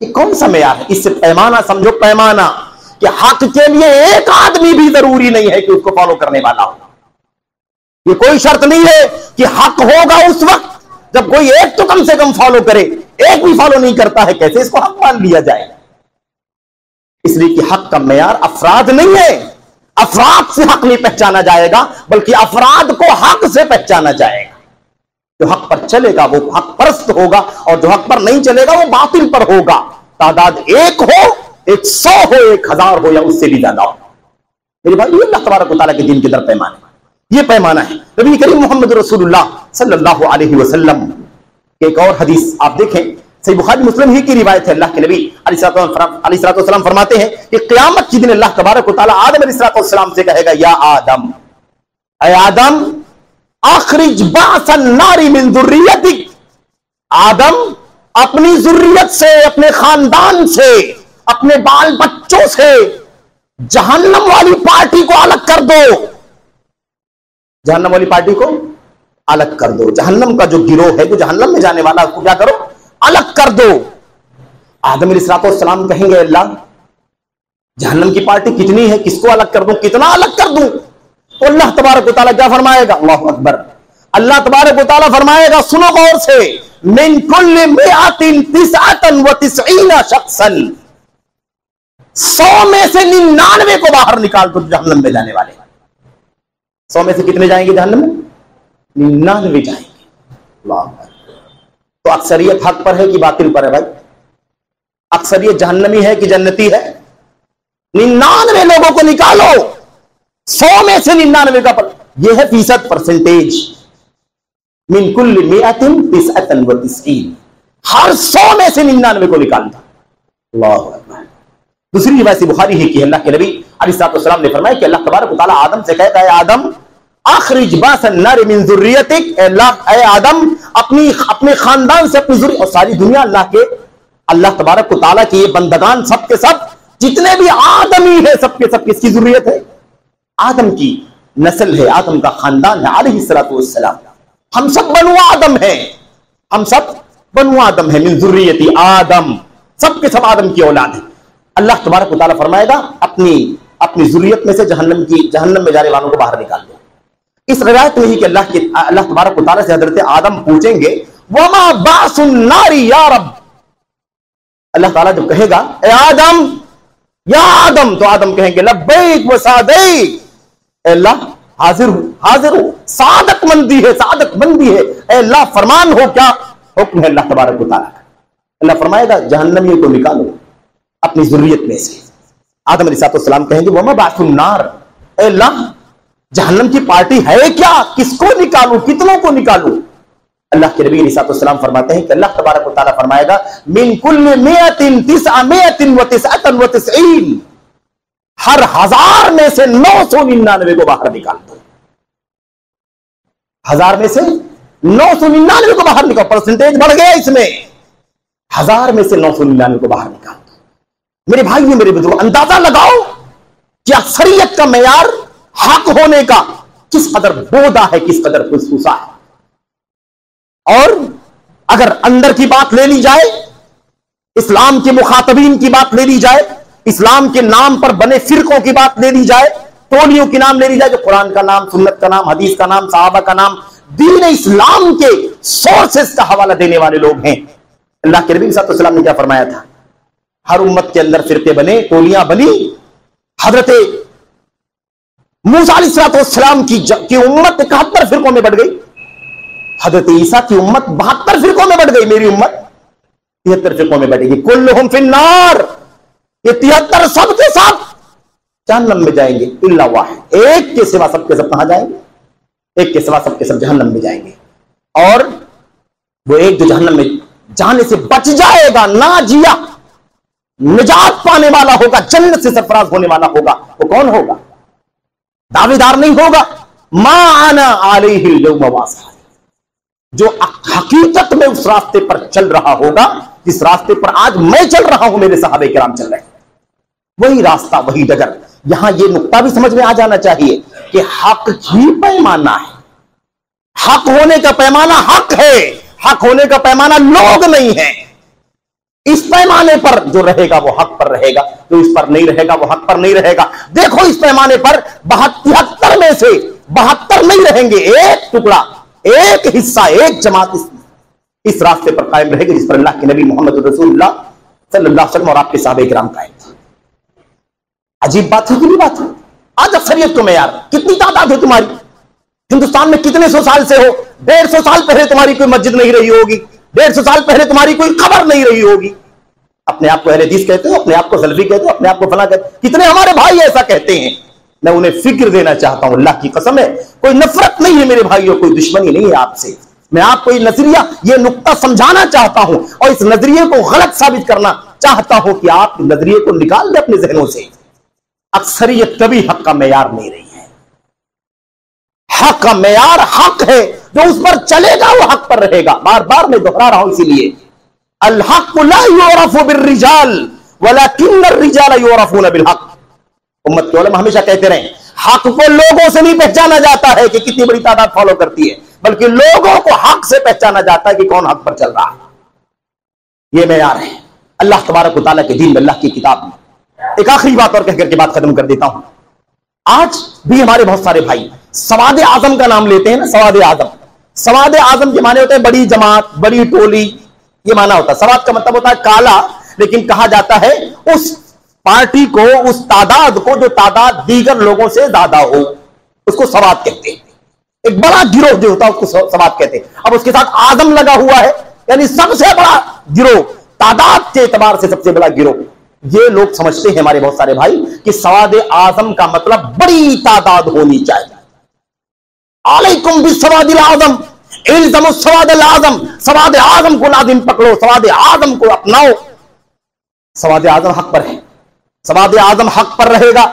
Speaker 1: ये कौन सा मेयार है? इससे पैमाना समझो, पैमाना कि हक के लिए एक आदमी भी जरूरी नहीं है कि उसको फॉलो करने वाला हो। ये कोई शर्त नहीं है कि हक होगा उस वक्त जब कोई एक तो कम से कम फॉलो करे। एक भी फॉलो नहीं करता है, कैसे इसको हक मान लिया जाए? इसलिए कि हक का मेयार अफराद नहीं है। अफराद से हक नहीं पहचाना जाएगा, बल्कि अफराद को हक से पहचाना जाएगा। जो हक पर चलेगा वो हक परस्त होगा और जो हक पर नहीं चलेगा वो बातिल पर होगा। तादाद 1 हो, 100 हो, 1000 हो या उससे भी ज्यादा हो। मेरे भाई, ये अल्लाह तबारक व तआला के दीन के दर पैमाना, ये पैमाना है। नबी करीम मोहम्मद रसूलुल्लाह सल्लल्लाहु अलैहि वसल्लम एक और हदीस आप देखें, सही बुखारी मुस्लिम ही की रिवायत है। अल्लाह के नबी अलैहिस्सलाम फरमाते हैं कि क़यामत के दिन अल्लाह तबारक व तआला आदम अलैहिस्सलाम से कहेगा, या आदम, ऐ आदम, अखरिज बासन नारी मिन ज़ुर्रियतिक। आदम, अपनी ज़ुर्रियत से, अपने खानदान से, अपने बाल बच्चों से जहन्नम वाली पार्टी को अलग कर दो। जहन्नम वाली पार्टी को अलग कर दो। जहन्नम का जो गिरोह है, जो जहन्नम में जाने वाला, उसको क्या करो? अलग कर दो। आदम अलैहिस्सलाम कहेंगे, अल्लाह, जहन्नम की पार्टी कितनी है, किसको अलग कर दूं, कितना अलग कर दूं? तो अल्लाह तबारक व तआला क्या फरमाएगा? अल्लाहु अकबर। अल्लाह तबारक व तआला फरमाएगा, सुनो गौर से, मिन कुल्लि मिअतिन तिसअतन व तिसईना शख्सन, 100 में से 99 को बाहर निकाल दो जहन्नम में जाने वाले। 100 में से कितने जाएंगे जहन्नम में? 99 जाएंगे। अल्लाह। तो अक्सरियत हक पर है कि बातिल पर है भाई? अक्सरियत जहन्नमी है कि जन्नती है? 99 लोगों को निकालो, 100 में से 99 का यह है फीसद, परसेंटेज। मिन कुल्लि मिअतिन तिसअतन व तिसईन, हर 100 में से 99 को निकालता। अल्लाह अकबर। दूसरी रिवायत बुखारी ही की, अल्लाह के नबी अलैहिस्सलाम ने फरमाया कि अल्लाह तबारक व तआला आदम से कहता है, आदम, अखरिज बासन नार मिन ज़ुर्रियतिक। ऐ आदम, अपने खानदान से, अपनी ज़ुर्रियत, और सारी दुनिया अल्लाह तबारक व तआला के ये बंदगान सब के सब जितने भी आदमी है, सबके सब किसकी ज़ुर्रियत है? आदम की नस्ल है, आदम का खानदान है अलैहिस्सलातु वस्सलाम। हम सब बनु आदम हैं, हम सब बनु आदम हैं, मिन ज़ुर्रियति आदम, सब के सब आदम की औलाद है। अल्लाह तबारक व तआला फरमाएगा, अपनी अपनी जुर्रियत में से जहन्नम में जाने वालों को बाहर निकाल दो। इस रिवायत में ही कि अल्लाह तबारक व तआला से हजरत आदम पूछेंगे वमा बासुन नारी या रब। अल्लाह ताला जब कहेगा ए आदम या आदम, तो आदम कहेंगे लब्बैक व सअदैक, अल्लाह हाजिर हूं, सादतमंदी है, सादतमंदी है, अल्लाह फरमान हो, क्या हुक्म है अल्लाह तबारक व तआला का। अल्लाह फरमाएगा जहन्नमियों को निकालो अपनी जुर्रियत में से। आदम अलैहिस्सलाम कहेंगे वमा बासुन नार, अल्लाह जहन्नम की पार्टी है क्या, किसको निकालूं, कितनों को निकालूं। अल्लाह के नबी अलैहिस्सलाम फरमाते हैं कि अल्लाह तबारक व तआला फरमाएगा मिन कुल्ली मिअतिन तिसअमिअतिन व तिसअतन व तिसईन, हर 1000 में से 999 को बाहर निकाल दो। 1000 में से 999 को बाहर निकालो, परसेंटेज बढ़ गया इसमें। 1000 में से 999 को बाहर निकाल दो। मेरे भाइयों, मेरे बुजुर्ग, अंदाजा लगाओ कि अक्सरियत का मेयार हक होने का किस कदर बोदा है, किस कदर खुशूसा है। और अगर अंदर की बात ले ली जाए, इस्लाम के मुखातबीन की बात ले ली जाए, इस्लाम के नाम पर बने फिरकों की बात ले ली जाए, टोलियों के नाम ले ली जाए, जो कुरान का नाम, सुन्नत का नाम, हदीस का नाम, सहाबा का नाम, दीन इस्लाम के सोर्सेस का हवाला देने वाले लोग हैं। अल्लाह के नबी सल्लल्लाहु अलैहि वसल्लम ने क्या फरमाया था, हर उम्मत के अंदर फिरके बने, टोलियां बनी। हजरत मूसा अलैहिस्सलाम की उम्मत 71 फिरकों में बढ़ गई, हजरत ईसा की उम्मत 72 फिरकों में बढ़ गई, मेरी उम्मत 73 फिरकों में बढ़ेगी। कुल्लुहुम फिन्नार, ये 73 सबके सब जहन्नम में जाएंगे इल्ला वाहिद, एक के सिवा सबके सब कहां जाएंगे, एक के सिवा सबके सब जहन्नम में जाएंगे। और वो एक जो जहन्नम में जाने से बच जाएगा, ना जिया, निजात पाने वाला होगा, जन्नत से सरफराज होने वाला होगा, वो कौन होगा, दावेदार नहीं होगा, मा आना अलैहिल यौम वासिल, जो हकीकत में उस रास्ते पर चल रहा होगा जिस रास्ते पर आज मैं चल रहा हूं, मेरे सहाबे किराम चल रहे हैं, वही रास्ता, वही डगर। यहां यह नुक्ता भी समझ में आ जाना चाहिए कि हक ही पैमाना है, हक होने का पैमाना हक है, हक होने का पैमाना लोग नहीं है। इस पैमाने पर जो रहेगा वो हक पर रहेगा, जो इस पर नहीं रहेगा वो हक पर नहीं रहेगा। देखो इस पैमाने पर 72 में से 72 नहीं रहेंगे, एक टुकड़ा, एक हिस्सा, एक जमात इस रास्ते पर कायम रहेगी जिस पर अल्लाह के नबी मोहम्मद रसूलुल्लाह सल्लल्लाहु अलैहि वसल्लम और आपके सहाबे किराम कायम थे। अजीब बात है कि नहीं बात है। आज अक्सरियत को मेयार, कितनी तादाद है तुम्हारी, हिंदुस्तान में कितने सौ साल से हो, 150 साल पहले तुम्हारी कोई मस्जिद नहीं रही होगी, 150 साल पहले तुम्हारी कोई खबर नहीं रही होगी। अपने आप को अहले हदीस कहते हो, अपने आप को सलफी कहते हो, अपने आप को फला कहते हो, कितने हमारे भाई ऐसा कहते हैं। मैं उन्हें फिक्र देना चाहता हूं, अल्लाह की कसम है, कोई नफरत नहीं है मेरे भाइयों, कोई दुश्मनी नहीं है आपसे। मैं आपको ये नजरिया, ये नुक्ता समझाना चाहता हूं और इस नजरिए को गलत साबित करना चाहता हूं कि आप नजरिए को निकाल दें अपने जहनों से। अक्सरियत कभी हक का मेयार नहीं रही है। हक का मेयार हक है, जो उस पर चलेगा वो हक पर रहेगा। बार बार मैं दोहरा रहा हूं इसीलिए, अल हक ला युरफु बिर्रिजाल वलाकिन्न अर्रिजाल युरफून बिल हक। उम्मत के उलमा हमेशा कहते रहे, हक को लोगों से नहीं पहचाना जाता है कि कितनी बड़ी तादाद फॉलो करती है, बल्कि लोगों को हक से पहचाना जाता है कि कौन हक पर चल रहा है। यह मेयार है अल्लाह तबारक व तआला के दीन में, अल्लाह की किताब में। एक आखिरी बात और कहकर के बात खत्म कर देता हूं। आज भी हमारे बहुत सारे भाई सवाद आजम का नाम लेते हैं ना, सवाद आजम। सवाद आजम के माने होते हैं बड़ी जमात, बड़ी टोली, ये माना होता है। सवाद का मतलब होता है काला, लेकिन कहा जाता है उस पार्टी को, उस तादाद को जो तादाद दीगर लोगों से ज्यादा हो, उसको सवाद कहते हैं। एक बड़ा गिरोह जो होता है उसको सवाद कहते हैं। अब उसके साथ आजम लगा हुआ है, यानी सबसे बड़ा गिरोह, तादाद के एतबार से सबसे बड़ा गिरोह। ये लोग समझते हैं हमारे बहुत सारे भाई कि सवाद आजम का मतलब बड़ी तादाद होनी चाहिए। अलैकुम बिस्सवादिल आजम, इल्ज़मु सवादिल आजम, सवाद आजम को लाजिम पकड़ो, सवाद आजम को अपनाओ। सवाद आजम हक पर है, सवाद आजम हक पर रहेगा।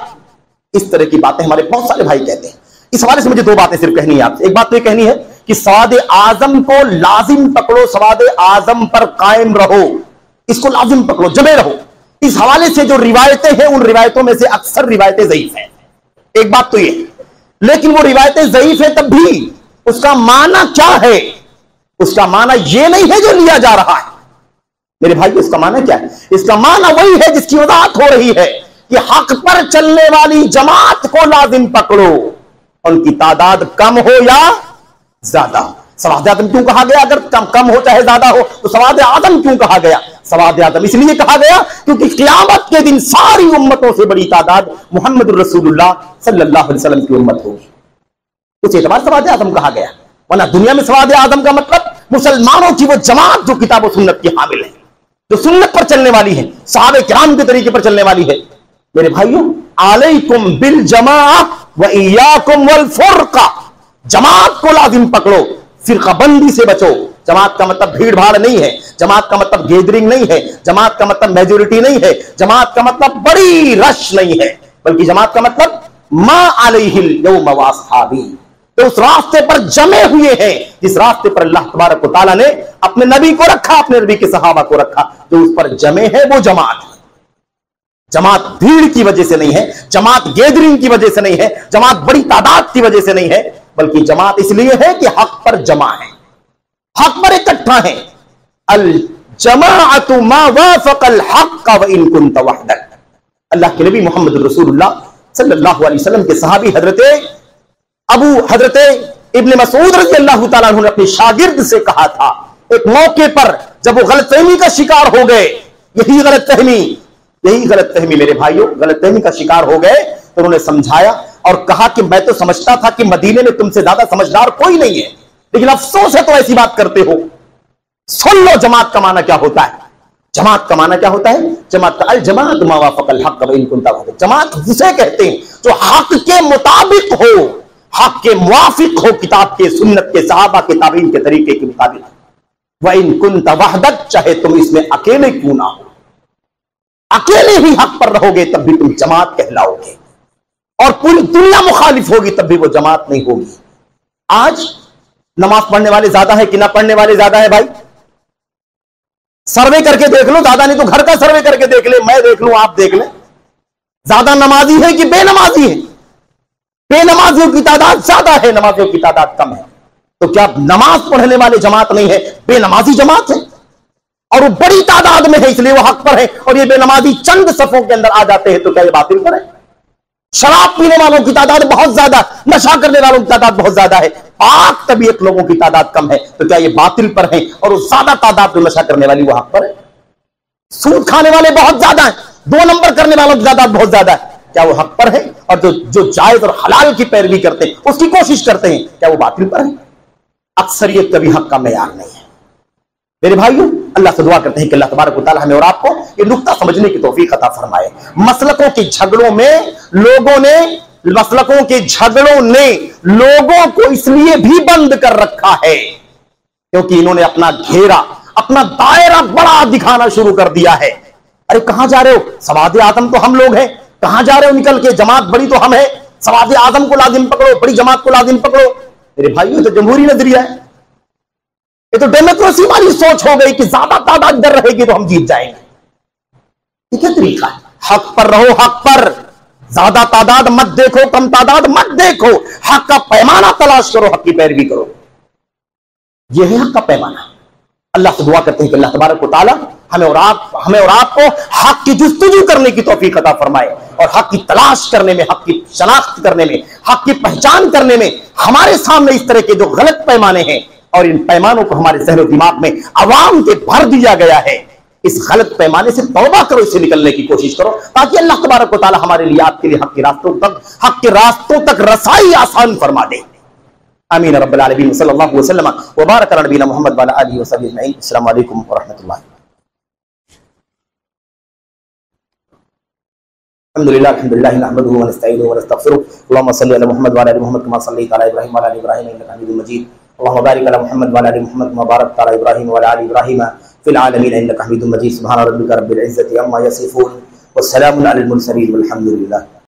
Speaker 1: इस तरह की बातें हमारे बहुत सारे भाई कहते हैं। इस हवाले से मुझे दो बातें सिर्फ कहनी है आपसे। एक बात तो ये कहनी है कि सवाद आजम को लाजिम पकड़ो, सवाद आजम पर कायम रहो, इसको लाजिम पकड़ो, जमे रहो। इस हवाले से जो रिवायतें हैं, उन रिवायतों में से अक्सर रिवायतें ज़ईफ हैं। एक बात तो ये, लेकिन वो रिवायतें ज़ईफ है तब भी उसका माना क्या है? उसका माना ये नहीं है जो लिया जा रहा है मेरे भाई। इसका माना क्या है? इसका माना वही है जिसकी वजाहत हो रही है कि हक पर चलने वाली जमात को लाजिम पकड़ो, उनकी तादाद कम हो या ज्यादा। सवाद आदम क्यों कहा गया? अगर कम हो चाहे ज्यादा हो तो सवाद आदम क्यों कहा गया? सवाद आदम इसलिए कहा गया क्योंकि क़यामत के दिन सारी उम्मतों से बड़ी तादाद मुहम्मद रसूलुल्लाह सल्लल्लाहु अलैहि वसल्लम की उम्मत होगी। उस एतबार सवाद आदम कहा गया, वरना दुनिया में सवाद आदम का मतलब मुसलमानों की वो जमात जो किताब और सुन्नत की हामिल है, जो सुन्नत पर चलने वाली है, सहाबे किराम के तरीके पर चलने वाली है। मेरे भाइयों, अलैकुम बिल जमाअ व इय्याकुम वल फुरका, जमात को लाजिम पकड़ो, फिरका बंदी से बचो। जमात का मतलब भीड़ भाड़ नहीं है, जमात का मतलब गैदरिंग नहीं है, जमात का मतलब मेजोरिटी नहीं है, जमात का मतलब बड़ी रश नहीं है, बल्कि जमात का मतलब मा अलैहिल यौम व अस्हाबी, तो उस रास्ते पर जमे हुए हैं जिस रास्ते पर अल्लाह तबारक व तआला ने अपने नबी को रखा, अपने नबी के सहाबा को रखा, जो उस पर जमे है वो जमात है। जमात भीड़ की वजह से नहीं है, जमात गैदरिंग की वजह से नहीं है, जमात बड़ी तादाद की वजह से नहीं है, बल्कि जमात इसलिए है कि हक पर जमा है, हक पर इकट्ठा है। अल जमाअतु मा वाफक़ल हक़ व इन कुन्त वहदक। अल्लाह के नबी मोहम्मद रसूलुल्लाह सल्लल्लाहु अलैहि वसल्लम के सहाबी हजरत इब्न मसूद रज़ियल्लाहु ताला अन्हु ने अपने शागिर्द से कहा था, एक मौके पर जब वो गलतफहमी का शिकार हो गए, यही गलतफहमी मेरे भाइयों, गलतफहमी का शिकार हो गए, तो उन्होंने समझाया और कहा कि मैं तो समझता था कि मदीने में तुमसे ज्यादा समझदार कोई नहीं है, लेकिन अफसोस है तो ऐसी बात करते हो। सुन लो जमात का माना क्या होता है। जमात का माना क्या होता है? जमात का अल जमात मा वाफ़क़ल हक़ व इन कुन्त वहदक। जमात उसे कहते हैं जो हक के मुताबिक हो, हक के मुवाफिक हो, किताब के, सुन्नत के, सहाबा के, ताबीन के तरीके के मुताबिक। व इन कुन्त वहदक, चाहे तुम इसमें अकेले क्यों ना हो, अकेले भी हक पर रहोगे तब भी तुम जमात कहलाओगे, और पूरी दुनिया मुखालिफ होगी तब भी वो जमात नहीं होगी। आज नमाज पढ़ने वाले ज्यादा है कि ना पढ़ने वाले ज्यादा है? भाई सर्वे करके देख लो, ज्यादा नहीं तो घर का सर्वे करके देख ले, मैं देख लूं, आप देख ले, ज्यादा नमाजी है कि बेनमाजी है? बेनमाजियों की तादाद ज्यादा है, नमाजियों की तादाद कम है। तो क्या नमाज पढ़ने वाले जमात नहीं है, बेनमाजी जमात है, और वो बड़ी तादाद में है इसलिए वो हक पर है, और ये बेनमाजी चंद सफों के अंदर आ जाते हैं, तो क्या ये बातिल पर है? शराब पीने वालों की तादाद बहुत ज्यादा, नशा करने वालों की तादाद बहुत ज्यादा है, पाक तबीयत लोगों की तादाद कम है, तो क्या ये बातिल पर है? और वो ज्यादा तादाद जो नशा करने वाली वो हक पर है। सूद खाने वाले बहुत ज्यादा है, 2 नंबर करने वालों की तादाद बहुत ज्यादा है, क्या वो हक पर है? और जो जायज और हलाल की पैरवी करते हैं, उसकी कोशिश करते हैं, क्या वो बातिल पर है? अक्सरियत कभी हक का मेयार नहीं है। मेरे भाइयों, अल्लाह से दुआ करते हैं कि अल्लाह तबारक व तआला हमें और आपको ये नुक्ता समझने की तौफीक अता फरमाए। मसलकों के झगड़ों ने लोगों को इसलिए भी बंद कर रखा है क्योंकि इन्होंने अपना घेरा, अपना दायरा बड़ा दिखाना शुरू कर दिया है। अरे कहां जा रहे हो? सवाद आदम तो हम लोग हैं, कहां जा रहे हो निकल के? जमात बड़ी तो हम है, सवाद आदम को लाजिम पकड़ो, बड़ी जमात को लाजिम पकड़ो। मेरे भाइयों, तो जमहूरी नजरिया है, ये तो डेमोक्रेसी वाली सोच हो गई कि ज्यादा तादाद इधर रहेगी तो हम जीत जाएंगे। ये क्या तरीका है? हक पर रहो, हक पर, ज्यादा तादाद मत देखो, कम तादाद मत देखो, हक का पैमाना तलाश करो, हक की पैरवी करो, यह है हक का पैमाना। अल्लाह से दुआ करते हैं कि अल्लाह तबारक व तआला हमें और आपको हक की जुस्तजू करने की तौफीक अता फरमाए, और हक की तलाश करने में, हक की शनाख्त करने में, हक की पहचान करने में हमारे सामने इस तरह के जो गलत पैमाने हैं, और इन पैमानों को हमारे ज़हन और दिमाग में अवाम के भर दिया गया है, इस गलत पैमाने से तौबा करो, इससे निकलने की कोशिश करो, ताकि अल्लाह तबारक व तआला हमारे लिए, आपके लिए हक के रास्तों तक रसाई आसान फरमा दे। आमीन रब्बिल आलमीन। सल्लल्लाहु वसल्लम व बारक अला नबीना मुहम्मद व अला आलिहि व सह्बिहि अजमईन। अस्सलामु अलैकुम व रहमतुल्लाह। अल्हम्दुलिल्लाह नहमदुहु व नस्तईनुहु व नस्तगफिरुह। अल्लाहुम्मा सल्लि अला मुहम्मद व अला आलि मुहम्मद कमा सल्लैता अला इब्राहीम व अला आलि इब्राहीम इन्नका हमीदुम मजीद। अल्लाहुम्मा बारिक अला मुहम्मद व अला आलि मुहम्मद कमा बारकता अला इब्राहीम व अला आलि इब्राहीम फिल आलमीन इन्नका हमीदुम मजीद। सुब्हान रब्बिका रब्बिल इज्जति अम्मा यसिफून व सलामुन अलल मुरसलीन वल्हम्दुलिल्लाह।